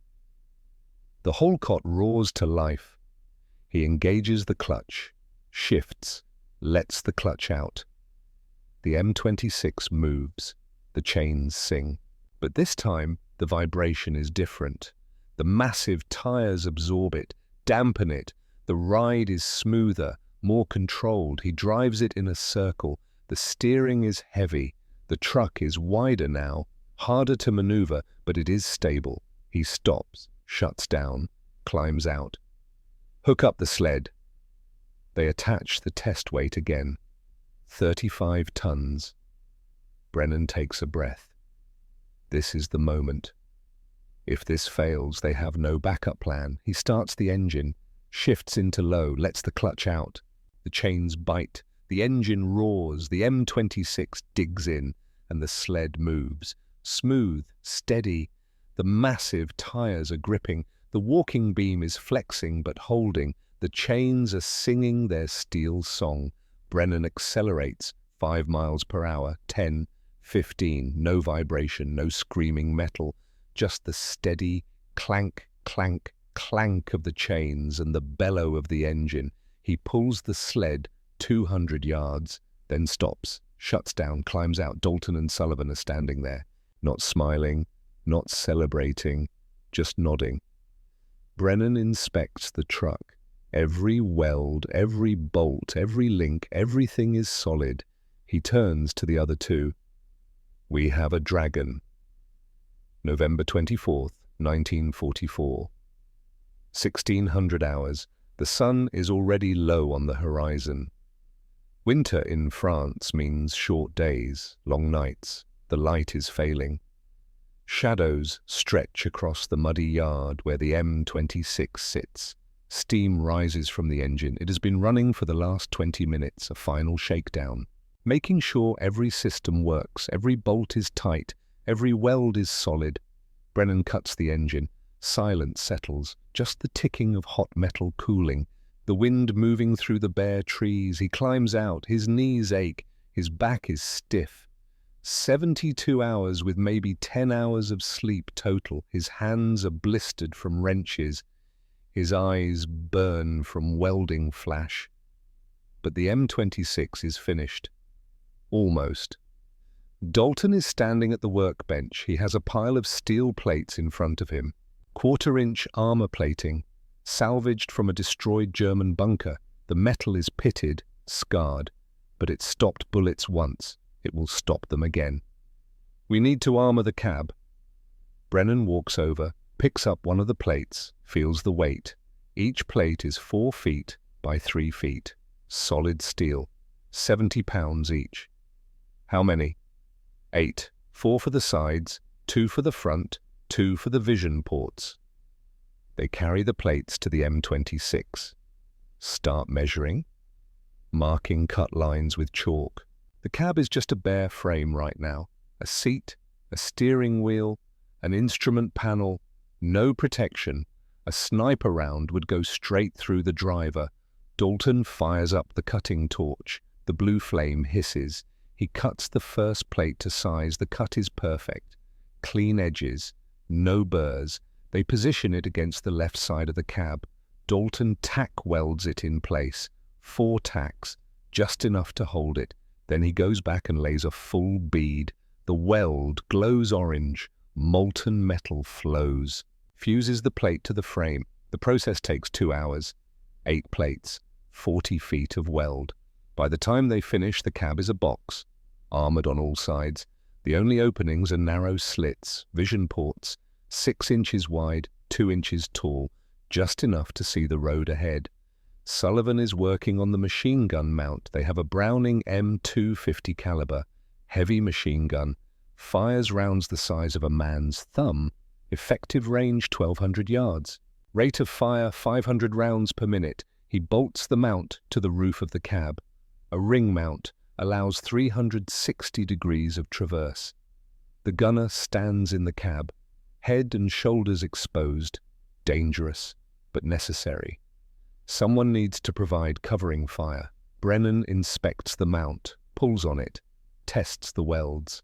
The whole cot roars to life. He engages the clutch, shifts, lets the clutch out. The M26 moves. The chains sing. But this time, the vibration is different. The massive tires absorb it, dampen it. The ride is smoother, more controlled. He drives it in a circle. The steering is heavy. The truck is wider now, harder to maneuver, but it is stable. He stops, shuts down, climbs out. Hook up the sled. They attach the test weight again. 35 tons. Brennan takes a breath. This is the moment. If this fails, they have no backup plan. He starts the engine, shifts into low, lets the clutch out. The chains bite. The engine roars. The M26 digs in, and the sled moves. Smooth, steady. The massive tires are gripping. The walking beam is flexing but holding. The chains are singing their steel song. Brennan accelerates 5 miles per hour, 10, 15, no vibration, no screaming metal, just the steady clank, clank, clank of the chains and the bellow of the engine. He pulls the sled 200 yards, then stops, shuts down, climbs out. Dalton and Sullivan are standing there, not smiling, not celebrating, just nodding. Brennan inspects the truck. Every weld, every bolt, every link, everything is solid. He turns to the other two. We have a dragon. November 24th, 1944. 1600 hours. The sun is already low on the horizon. Winter in France means short days, long nights. The light is failing. Shadows stretch across the muddy yard where the M26 sits. Steam rises from the engine. It has been running for the last 20 minutes, a final shakedown. Making sure every system works, every bolt is tight, every weld is solid. Brennan cuts the engine. Silence settles, just the ticking of hot metal cooling. The wind moving through the bare trees. He climbs out. His knees ache. His back is stiff. 72 hours with maybe 10 hours of sleep total. His hands are blistered from wrenches. His eyes burn from welding flash. But the M26 is finished. Almost. Dalton is standing at the workbench. He has a pile of steel plates in front of him. 1/4-inch armor plating, salvaged from a destroyed German bunker. The metal is pitted, scarred, but it stopped bullets once. It will stop them again. We need to armor the cab. Brennan walks over, picks up one of the plates, feels the weight. Each plate is 4 feet by 3 feet. Solid steel. 70 pounds each. How many? 8. 4 for the sides, 2 for the front, 2 for the vision ports. They carry the plates to the M26. Start measuring. Marking cut lines with chalk. The cab is just a bare frame right now. A seat, a steering wheel, an instrument panel, no protection. A sniper round would go straight through the driver. Dalton fires up the cutting torch. The blue flame hisses. He cuts the first plate to size. The cut is perfect. Clean edges, no burrs. They position it against the left side of the cab. Dalton tack welds it in place. 4 tacks, just enough to hold it. Then he goes back and lays a full bead. The weld glows orange. Molten metal flows. Fuses the plate to the frame. The process takes 2 hours. 8 plates, 40 feet of weld. By the time they finish, the cab is a box, armored on all sides. The only openings are narrow slits, vision ports, 6 inches wide, 2 inches tall, just enough to see the road ahead. Sullivan is working on the machine gun mount. They have a Browning M250 caliber, heavy machine gun, fires rounds the size of a man's thumb, effective range 1,200 yards, rate of fire 500 rounds per minute. He bolts the mount to the roof of the cab. A ring mount allows 360 degrees of traverse. The gunner stands in the cab, head and shoulders exposed, dangerous, but necessary. Someone needs to provide covering fire. Brennan inspects the mount, pulls on it, tests the welds.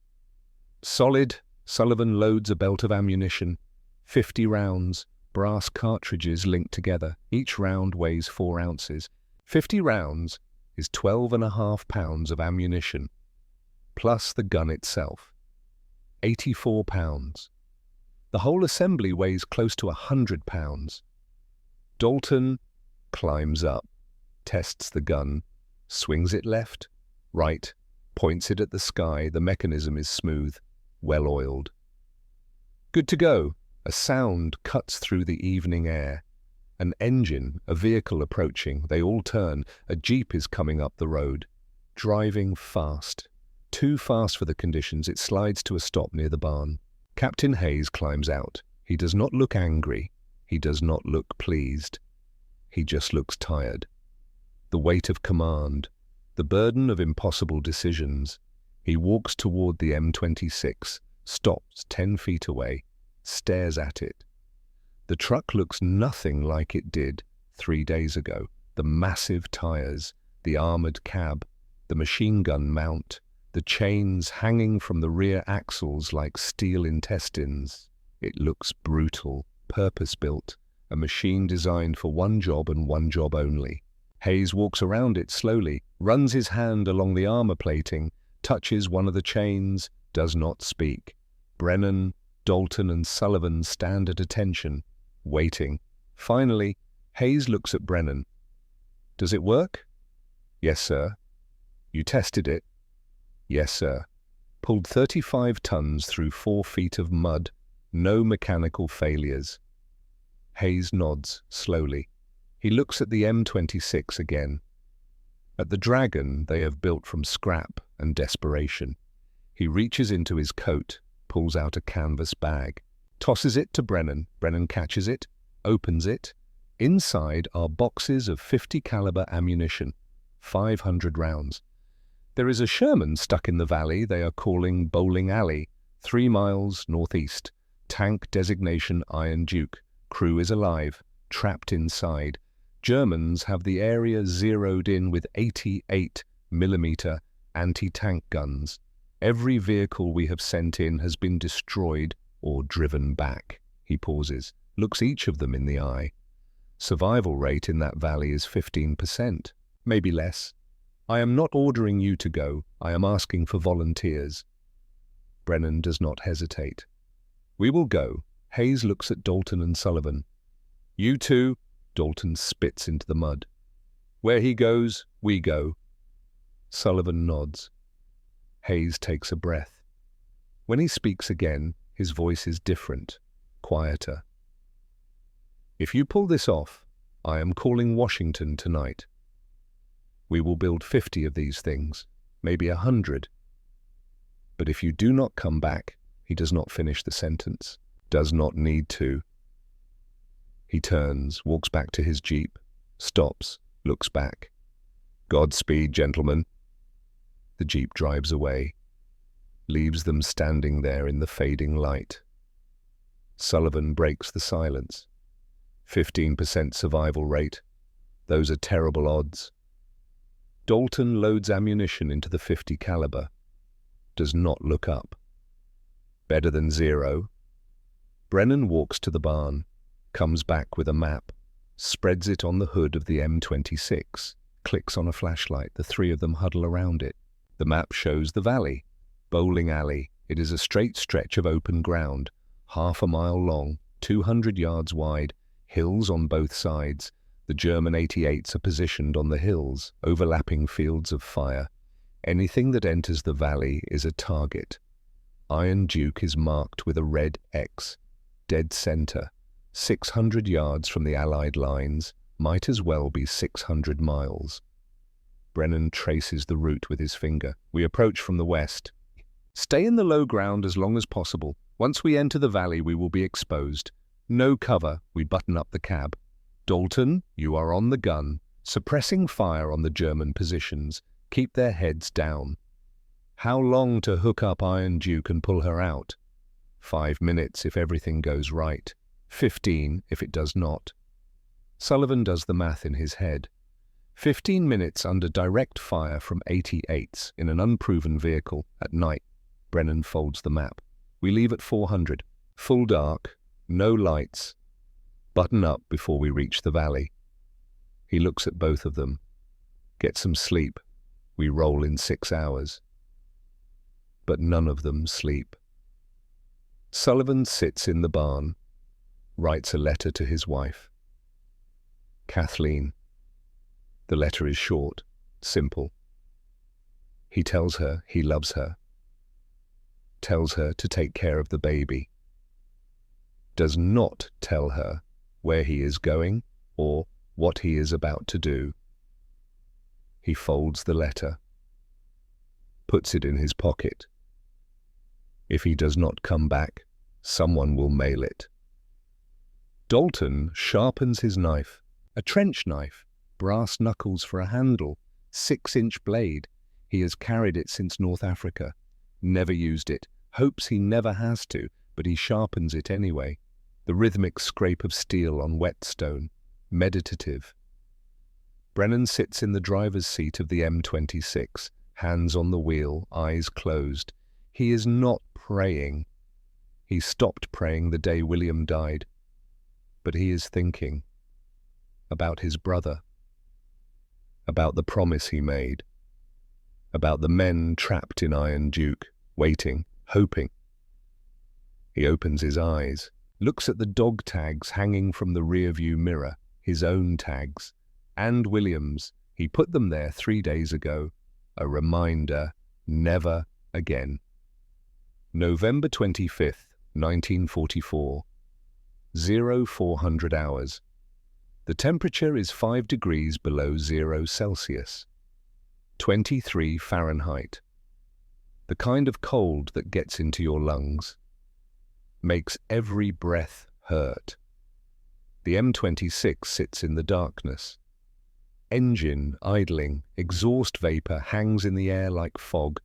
Solid. Sullivan loads a belt of ammunition. 50 rounds, brass cartridges linked together. Each round weighs 4 ounces. 50 rounds is 12.5 pounds of ammunition, plus the gun itself. 84 pounds. The whole assembly weighs close to 100 pounds. Dalton climbs up, tests the gun, swings it left, right, points it at the sky. The mechanism is smooth, well-oiled. Good to go. A sound cuts through the evening air. An engine, a vehicle approaching. They all turn. A jeep is coming up the road. Driving fast. Too fast for the conditions. It slides to a stop near the barn. Captain Hayes climbs out. He does not look angry. He does not look pleased. He just looks tired. The weight of command. The burden of impossible decisions. He walks toward the M26, stops 10 feet away, stares at it. The truck looks nothing like it did 3 days ago. The massive tires, the armored cab, the machine gun mount, the chains hanging from the rear axles like steel intestines. It looks brutal, purpose-built, a machine designed for one job and one job only. Hayes walks around it slowly, runs his hand along the armor plating, touches one of the chains, does not speak. Brennan, Dalton, and Sullivan stand at attention, waiting. Finally, Hayes looks at Brennan. "Does it work?" "Yes, sir." "You tested it?" "Yes, sir." "Pulled 35 tons through 4 feet of mud. No mechanical failures." Hayes nods, slowly. He looks at the M26 again. At the Dragon they have built from scrap and desperation. He reaches into his coat, pulls out a canvas bag, tosses it to Brennan. Brennan catches it, opens it. Inside are boxes of 50 caliber ammunition, 500 rounds. There is a Sherman stuck in the valley they are calling Bowling Alley, 3 miles northeast. Tank designation Iron Duke. Crew is alive, trapped inside. Germans have the area zeroed in with 88mm anti-tank guns. Every vehicle we have sent in has been destroyed or driven back. He pauses, looks each of them in the eye. Survival rate in that valley is 15%, maybe less. I am not ordering you to go. I am asking for volunteers. Brennan does not hesitate. We will go. Hayes looks at Dalton and Sullivan. You two. Dalton spits into the mud. Where he goes, we go. Sullivan nods. Hayes takes a breath. When he speaks again, his voice is different, quieter. If you pull this off, I am calling Washington tonight. We will build 50 of these things, maybe 100. But if you do not come back, he does not finish the sentence. Does not need to. He turns, walks back to his jeep, stops, looks back. Godspeed, gentlemen. The jeep drives away, leaves them standing there in the fading light. Sullivan breaks the silence. 15% survival rate. Those are terrible odds. Dalton loads ammunition into the 50 caliber. Does not look up. Better than 0. Brennan walks to the barn, comes back with a map, spreads it on the hood of the M26, clicks on a flashlight. The 3 of them huddle around it. The map shows the valley. Bowling Alley. It is a straight stretch of open ground, half a mile long, 200 yards wide, hills on both sides. The German 88s are positioned on the hills, overlapping fields of fire. Anything that enters the valley is a target. Iron Duke is marked with a red X. Dead center. 600 yards from the Allied lines, might as well be 600 miles. Brennan traces the route with his finger. We approach from the west. Stay in the low ground as long as possible. Once we enter the valley, we will be exposed. No cover. We button up the cab. Dalton, you are on the gun, suppressing fire on the German positions. Keep their heads down. How long to hook up Iron Duke and pull her out? 5 minutes if everything goes right. 15 if it does not. Sullivan does the math in his head. 15 minutes under direct fire from 88s in an unproven vehicle at night. Brennan folds the map. We leave at 400. Full dark, no lights. Button up before we reach the valley. He looks at both of them. Get some sleep. We roll in 6 hours. But none of them sleep. Sullivan sits in the barn, writes a letter to his wife. Kathleen. The letter is short, simple. He tells her he loves her, tells her to take care of the baby, does not tell her where he is going or what he is about to do. He folds the letter, puts it in his pocket. If he does not come back, someone will mail it. Dalton sharpens his knife, a trench knife, brass knuckles for a handle, 6-inch blade. He has carried it since North Africa, never used it, hopes he never has to, but he sharpens it anyway. The rhythmic scrape of steel on wet stone, meditative. Brennan sits in the driver's seat of the M26, hands on the wheel, eyes closed. He is not praying. He stopped praying the day William died. But he is thinking about his brother, about the promise he made, about the men trapped in Iron Duke, waiting, hoping. He opens his eyes, looks at the dog tags hanging from the rearview mirror, his own tags, and William's. He put them there 3 days ago. A reminder, never again. November 25th, 1944. 0400 hours. The temperature is 5 degrees below 0 Celsius. 23 Fahrenheit. The kind of cold that gets into your lungs, makes every breath hurt. The M26 sits in the darkness. Engine idling, exhaust vapor hangs in the air like fog.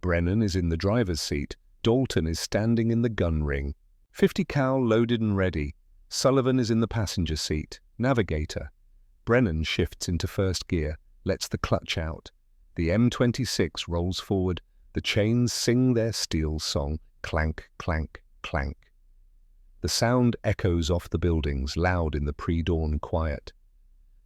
Brennan is in the driver's seat. Dalton is standing in the gun ring. 50 cal loaded and ready. Sullivan is in the passenger seat. Navigator. Brennan shifts into first gear, lets the clutch out. The M26 rolls forward. The chains sing their steel song. Clank, clank, clank. The sound echoes off the buildings, loud in the pre-dawn quiet.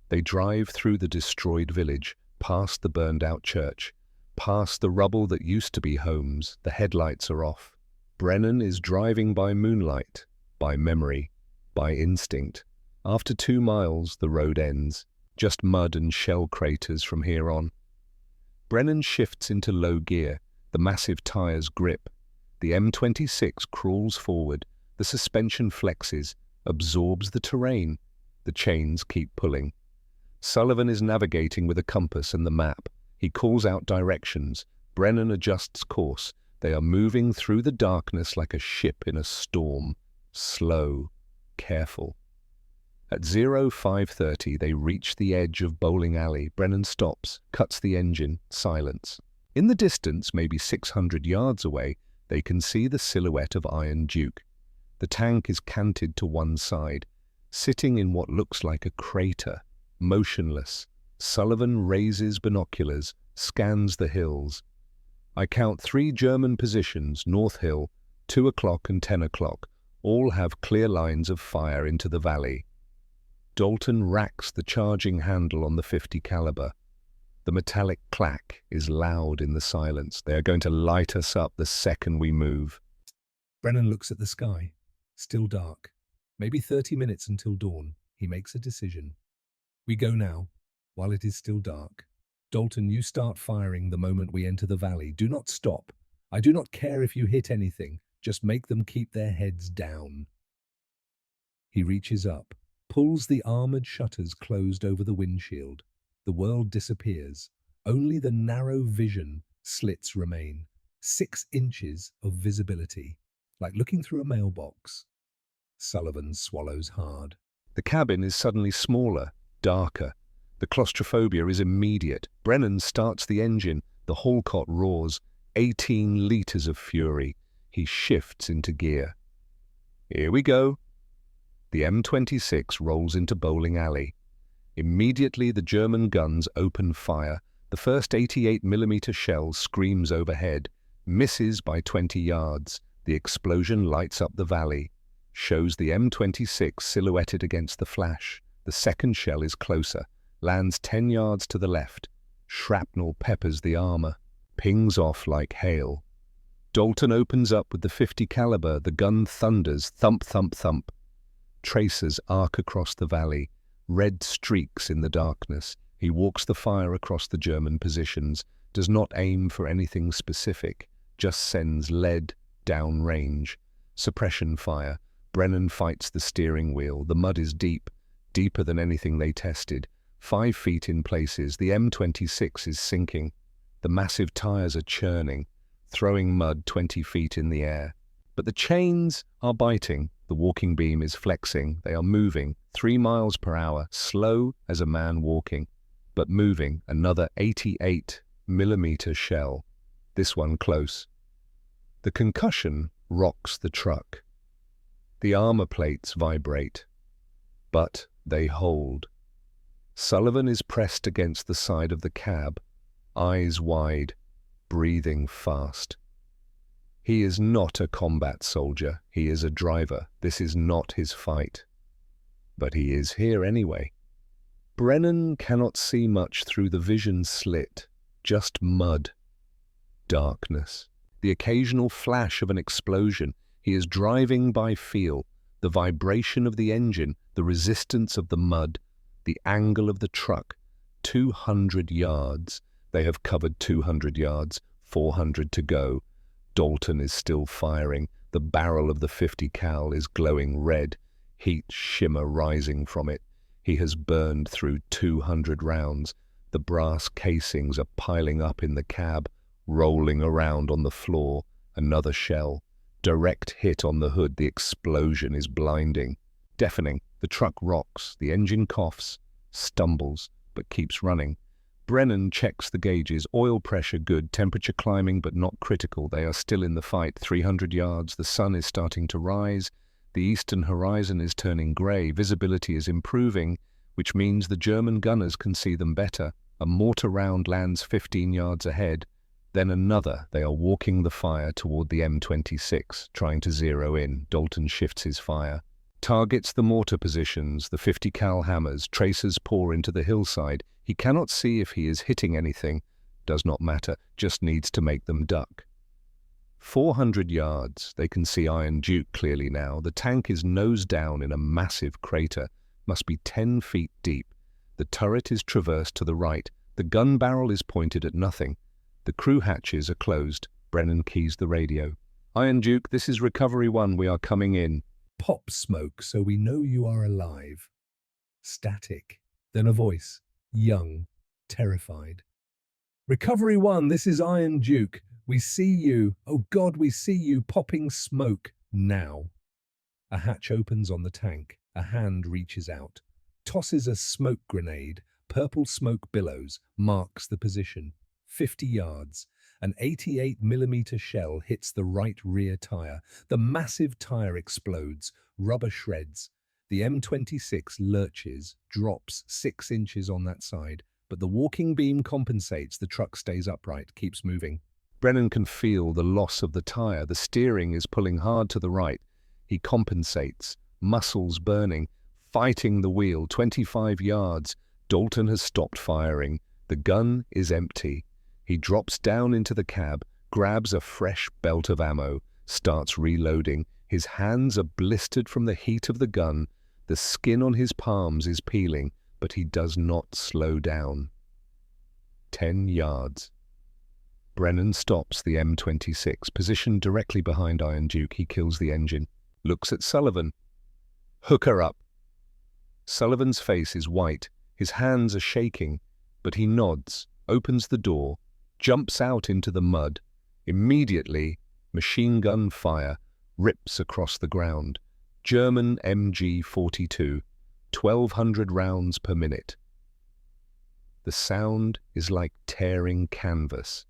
They drive through the destroyed village, past the burned-out church, past the rubble that used to be homes. The headlights are off. Brennan is driving by moonlight, by memory, by instinct. After 2 miles, the road ends. Just mud and shell craters from here on. Brennan shifts into low gear. The massive tires grip. The M26 crawls forward. The suspension flexes, absorbs the terrain. The chains keep pulling. Sullivan is navigating with a compass and the map. He calls out directions. Brennan adjusts course. They are moving through the darkness like a ship in a storm. Slow, careful. At 0530, they reach the edge of Bowling Alley. Brennan stops, cuts the engine, silence. In the distance, maybe 600 yards away, they can see the silhouette of Iron Duke. The tank is canted to one side, sitting in what looks like a crater, motionless. Sullivan raises binoculars, scans the hills. I count 3 German positions, North Hill, 2 o'clock and 10 o'clock. All have clear lines of fire into the valley. Dalton racks the charging handle on the 50 caliber. The metallic clack is loud in the silence. They are going to light us up the second we move. Brennan looks at the sky. Still dark. Maybe 30 minutes until dawn. He makes a decision. We go now, while it is still dark. Dalton, you start firing the moment we enter the valley. Do not stop. I do not care if you hit anything. Just make them keep their heads down. He reaches up, pulls the armored shutters closed over the windshield. The world disappears. Only the narrow vision slits remain. 6 inches of visibility, like looking through a mailbox. Sullivan swallows hard. The cabin is suddenly smaller, darker. The claustrophobia is immediate. Brennan starts the engine. The Hallcott roars. 18 liters of fury. He shifts into gear. Here we go. The M26 rolls into Bowling Alley. Immediately the German guns open fire. The first 88mm shell screams overhead, misses by 20 yards. The explosion lights up the valley, shows the M26 silhouetted against the flash. The second shell is closer, lands 10 yards to the left. Shrapnel peppers the armor, pings off like hail. Dalton opens up with the 50 caliber. The gun thunders, thump, thump, thump. Tracers arc across the valley, red streaks in the darkness. He walks the fire across the German positions. does not aim for anything specific, just sends lead downrange. Suppression fire. Brennan fights the steering wheel. The mud is deep, deeper than anything they tested. 5 feet in places. The M26 is sinking. The massive tires are churning, throwing mud 20 feet in the air. But the chains are biting. The walking beam is flexing. They are moving 3 miles per hour, slow as a man walking, but moving. Another 88mm shell, this one close. The concussion rocks the truck. The armor plates vibrate, but they hold. Sullivan is pressed against the side of the cab, eyes wide, breathing fast. He is not a combat soldier. He is a driver. This is not his fight. But he is here anyway. Brennan cannot see much through the vision slit, just mud, darkness, the occasional flash of an explosion. He is driving by feel, the vibration of the engine, the resistance of the mud, the angle of the truck. 200 yards. They have covered 200 yards, 400 to go. Dalton is still firing. The barrel of the 50 cal is glowing red, heat shimmer rising from it. He has burned through 200 rounds. The brass casings are piling up in the cab, rolling around on the floor. Another shell. Direct hit on the hood. The explosion is blinding, deafening. The truck rocks. The engine coughs, stumbles, but keeps running. Brennan checks the gauges. Oil pressure good, temperature climbing but not critical. They are still in the fight. 300 yards. The sun is starting to rise. The eastern horizon is turning grey. Visibility is improving, which means the German gunners can see them better. A mortar round lands 15 yards ahead. Then another. They are walking the fire toward the M26, trying to zero in. Dalton shifts his fire. Targets the mortar positions. The 50 cal hammers. Tracers pour into the hillside. He cannot see if he is hitting anything. Does not matter. Just needs to make them duck. 400 yards. They can see Iron Duke clearly now. The tank is nose down in a massive crater. Must be 10 feet deep. The turret is traversed to the right. The gun barrel is pointed at nothing. The crew hatches are closed. Brennan keys the radio. Iron Duke, this is Recovery 1. We are coming in. Pop smoke so we know you are alive. Static. Then a voice. Young. Terrified. Recovery 1, this is Iron Duke. We see you. Oh God, we see you popping smoke now. A hatch opens on the tank. A hand reaches out. Tosses a smoke grenade. Purple smoke billows. Marks the position. 50 yards. An 88mm shell hits the right rear tire. The massive tire explodes. Rubber shreds. The M26 lurches, drops 6 inches on that side. But the walking beam compensates. The truck stays upright, keeps moving. Brennan can feel the loss of the tire. The steering is pulling hard to the right. He compensates, muscles burning, fighting the wheel. 25 yards. Dalton has stopped firing. The gun is empty. He drops down into the cab, grabs a fresh belt of ammo, starts reloading. His hands are blistered from the heat of the gun. The skin on his palms is peeling, but he does not slow down. 10 yards. Brennan stops the M26, positioned directly behind Iron Duke. He kills the engine. Looks at Sullivan. Hook her up. Sullivan's face is white. His hands are shaking, but he nods, opens the door, jumps out into the mud. Immediately, machine gun fire rips across the ground. German MG-42, 1,200 rounds per minute. The sound is like tearing canvas.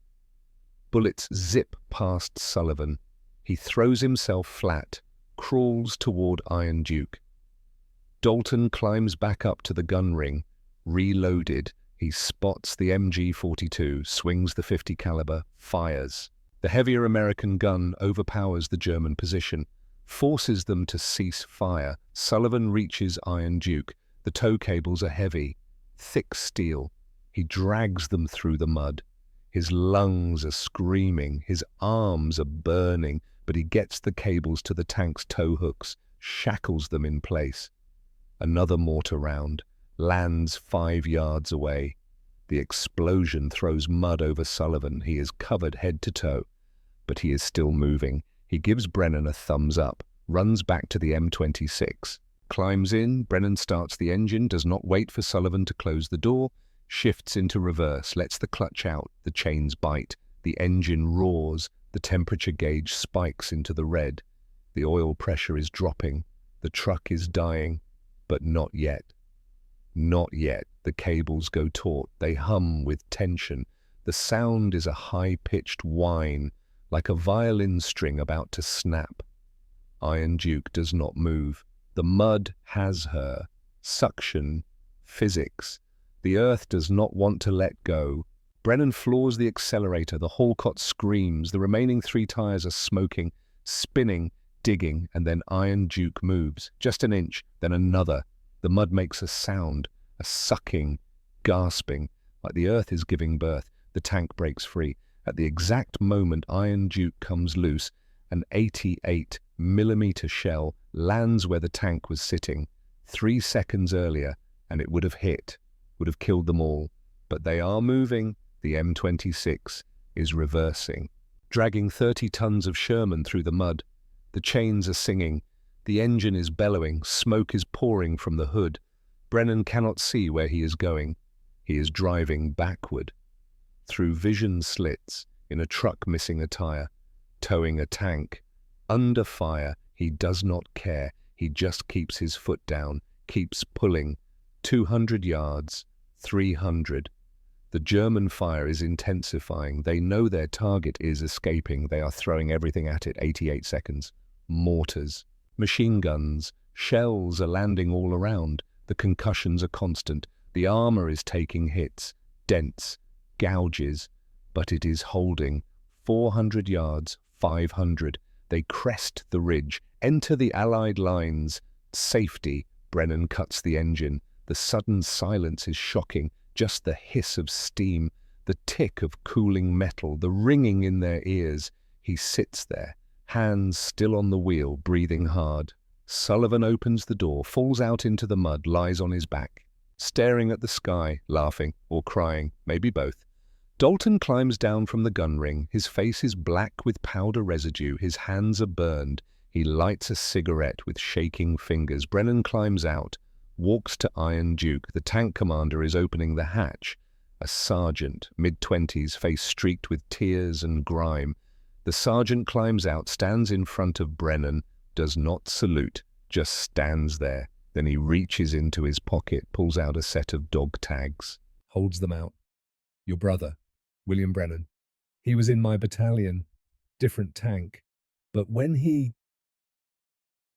Bullets zip past Sullivan. He throws himself flat, crawls toward Iron Duke. Dalton climbs back up to the gun ring. Reloaded, he spots the MG-42, swings the 50 caliber, fires. The heavier American gun overpowers the German position, forces them to cease fire. Sullivan reaches Iron Duke. The tow cables are heavy, thick steel. He drags them through the mud. His lungs are screaming, his arms are burning, but he gets the cables to the tank's tow hooks, shackles them in place. Another mortar round lands 5 yards away. The explosion throws mud over Sullivan. He is covered head to toe, but he is still moving. He gives Brennan a thumbs up, runs back to the M26, climbs in. Brennan starts the engine, does not wait for Sullivan to close the door, shifts into reverse, lets the clutch out. The chains bite. The engine roars. The temperature gauge spikes into the red. The oil pressure is dropping. The truck is dying, but not yet. Not yet. The cables go taut. They hum with tension. The sound is a high-pitched whine, like a violin string about to snap. Iron Duke does not move. The mud has her. Suction. Physics. The earth does not want to let go. Brennan floors the accelerator. The Hallcott screams. The remaining 3 tires are smoking, spinning, digging, and then Iron Duke moves. Just an inch, then another. The mud makes a sound, a sucking, gasping, like the earth is giving birth. The tank breaks free. At the exact moment Iron Duke comes loose, an 88mm shell lands where the tank was sitting. 3 seconds earlier, and it would have hit, would have killed them all. But they are moving. The M26 is reversing, dragging 30 tons of Sherman through the mud. The chains are singing. The engine is bellowing. Smoke is pouring from the hood. Brennan cannot see where he is going. He is driving backward, through vision slits, in a truck missing a tire, towing a tank. Under fire, he does not care. He just keeps his foot down, keeps pulling. 200 yards, 300. The German fire is intensifying. They know their target is escaping. They are throwing everything at it. 88 seconds. Mortars, machine guns, shells are landing all around. The concussions are constant. The armor is taking hits, dents, gouges, but it is holding. 400 yards, 500. They crest the ridge, enter the Allied lines. Safety. Brennan cuts the engine. The sudden silence is shocking. Just the hiss of steam, the tick of cooling metal, the ringing in their ears. He sits there, hands still on the wheel, breathing hard. Sullivan opens the door, falls out into the mud, lies on his back, staring at the sky, laughing or crying, maybe both. Dalton climbs down from the gun ring. His face is black with powder residue. His hands are burned. He lights a cigarette with shaking fingers. Brennan climbs out, walks to Iron Duke. The tank commander is opening the hatch. A sergeant, mid-20s, face streaked with tears and grime. The sergeant climbs out, stands in front of Brennan, does not salute, just stands there. Then he reaches into his pocket, pulls out a set of dog tags. Holds them out. Your brother, William Brennan. He was in my battalion, different tank. But when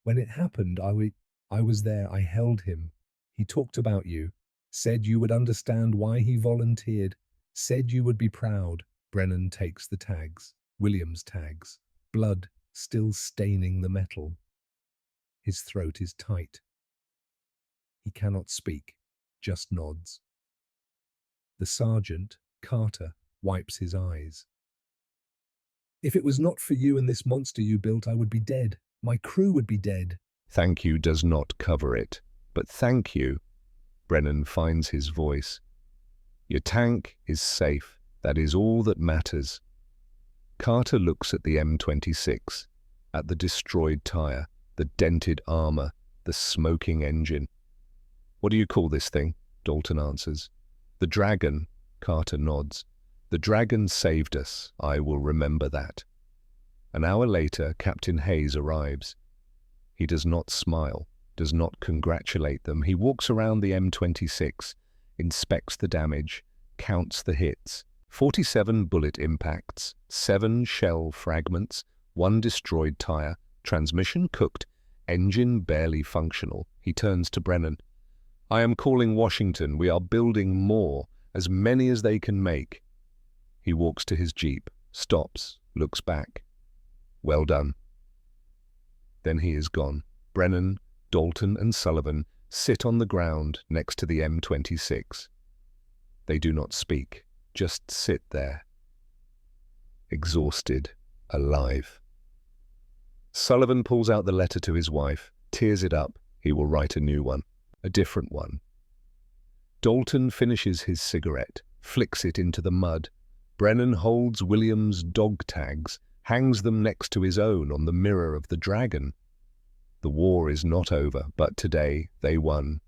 it happened, I was there. I held him. He talked about you, said you would understand why he volunteered, said you would be proud. Brennan takes the tags, William's tags, blood still staining the metal. His throat is tight. He cannot speak, just nods. The sergeant, Carter, wipes his eyes. If it was not for you and this monster you built, I would be dead. My crew would be dead. Thank you does not cover it, but thank you. Brennan finds his voice. Your tank is safe. That is all that matters. Carter looks at the M26, at the destroyed tire, the dented armor, the smoking engine. What do you call this thing? Dalton answers. The Dragon. Carter nods. The Dragon saved us. I will remember that. An hour later, Captain Hayes arrives. He does not smile, does not congratulate them. He walks around the M26, inspects the damage, counts the hits. 47 bullet impacts, 7 shell fragments, 1 destroyed tire, transmission cooked, engine barely functional. He turns to Brennan. I am calling Washington. We are building more, as many as they can make. He walks to his jeep, stops, looks back. Well done. Then he is gone. Brennan, Dalton, and Sullivan sit on the ground next to the M26. They do not speak, just sit there. Exhausted, alive. Sullivan pulls out the letter to his wife, tears it up. He will write a new one, a different one. Dalton finishes his cigarette, flicks it into the mud. Brennan holds William's dog tags, hangs them next to his own on the mirror of the dragon. The war is not over, but today they won.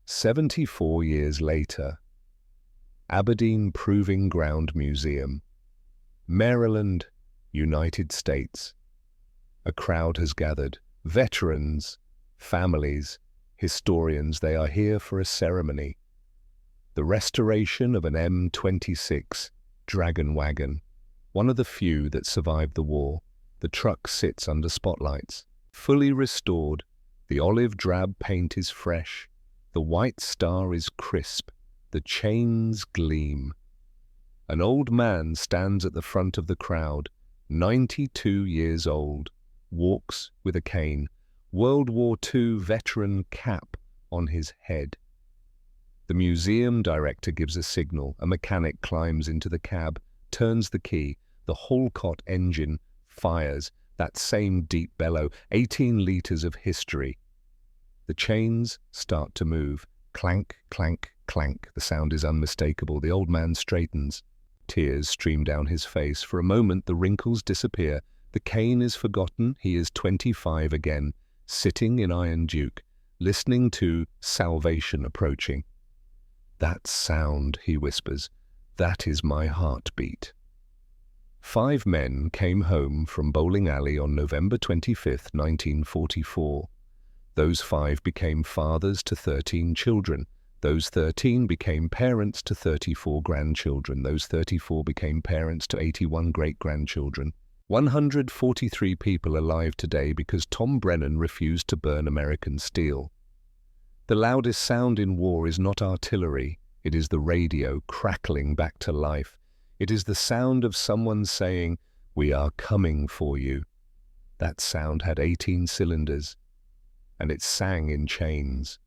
74 years later, Aberdeen Proving Ground Museum, Maryland, United States. A crowd has gathered. Veterans, families, historians, they are here for a ceremony. The restoration of an M26 Dragon Wagon, one of the few that survived the war. The truck sits under spotlights. Fully restored, the olive drab paint is fresh, the white star is crisp, the chains gleam. An old man stands at the front of the crowd, 92 years old, walks with a cane, World War II veteran cap on his head. The museum director gives a signal. A mechanic climbs into the cab, turns the key. The Hallcott engine fires, that same deep bellow, 18 liters of history. The chains start to move. Clank, clank, clank. The sound is unmistakable. The old man straightens. Tears stream down his face. For a moment, the wrinkles disappear. The cane is forgotten. He is 25 again, sitting in Iron Duke, listening to salvation approaching. "That sound," he whispers, "that is my heartbeat." 5 men came home from bowling alley on November 25, 1944. Those 5 became fathers to 13 children. Those 13 became parents to 34 grandchildren. Those 34 became parents to 81 great-grandchildren. 143 people alive today because Tom Brennan refused to burn American steel. The loudest sound in war is not artillery. It is the radio crackling back to life. It is the sound of someone saying, "We are coming for you." That sound had 18 cylinders, and it sang in chains.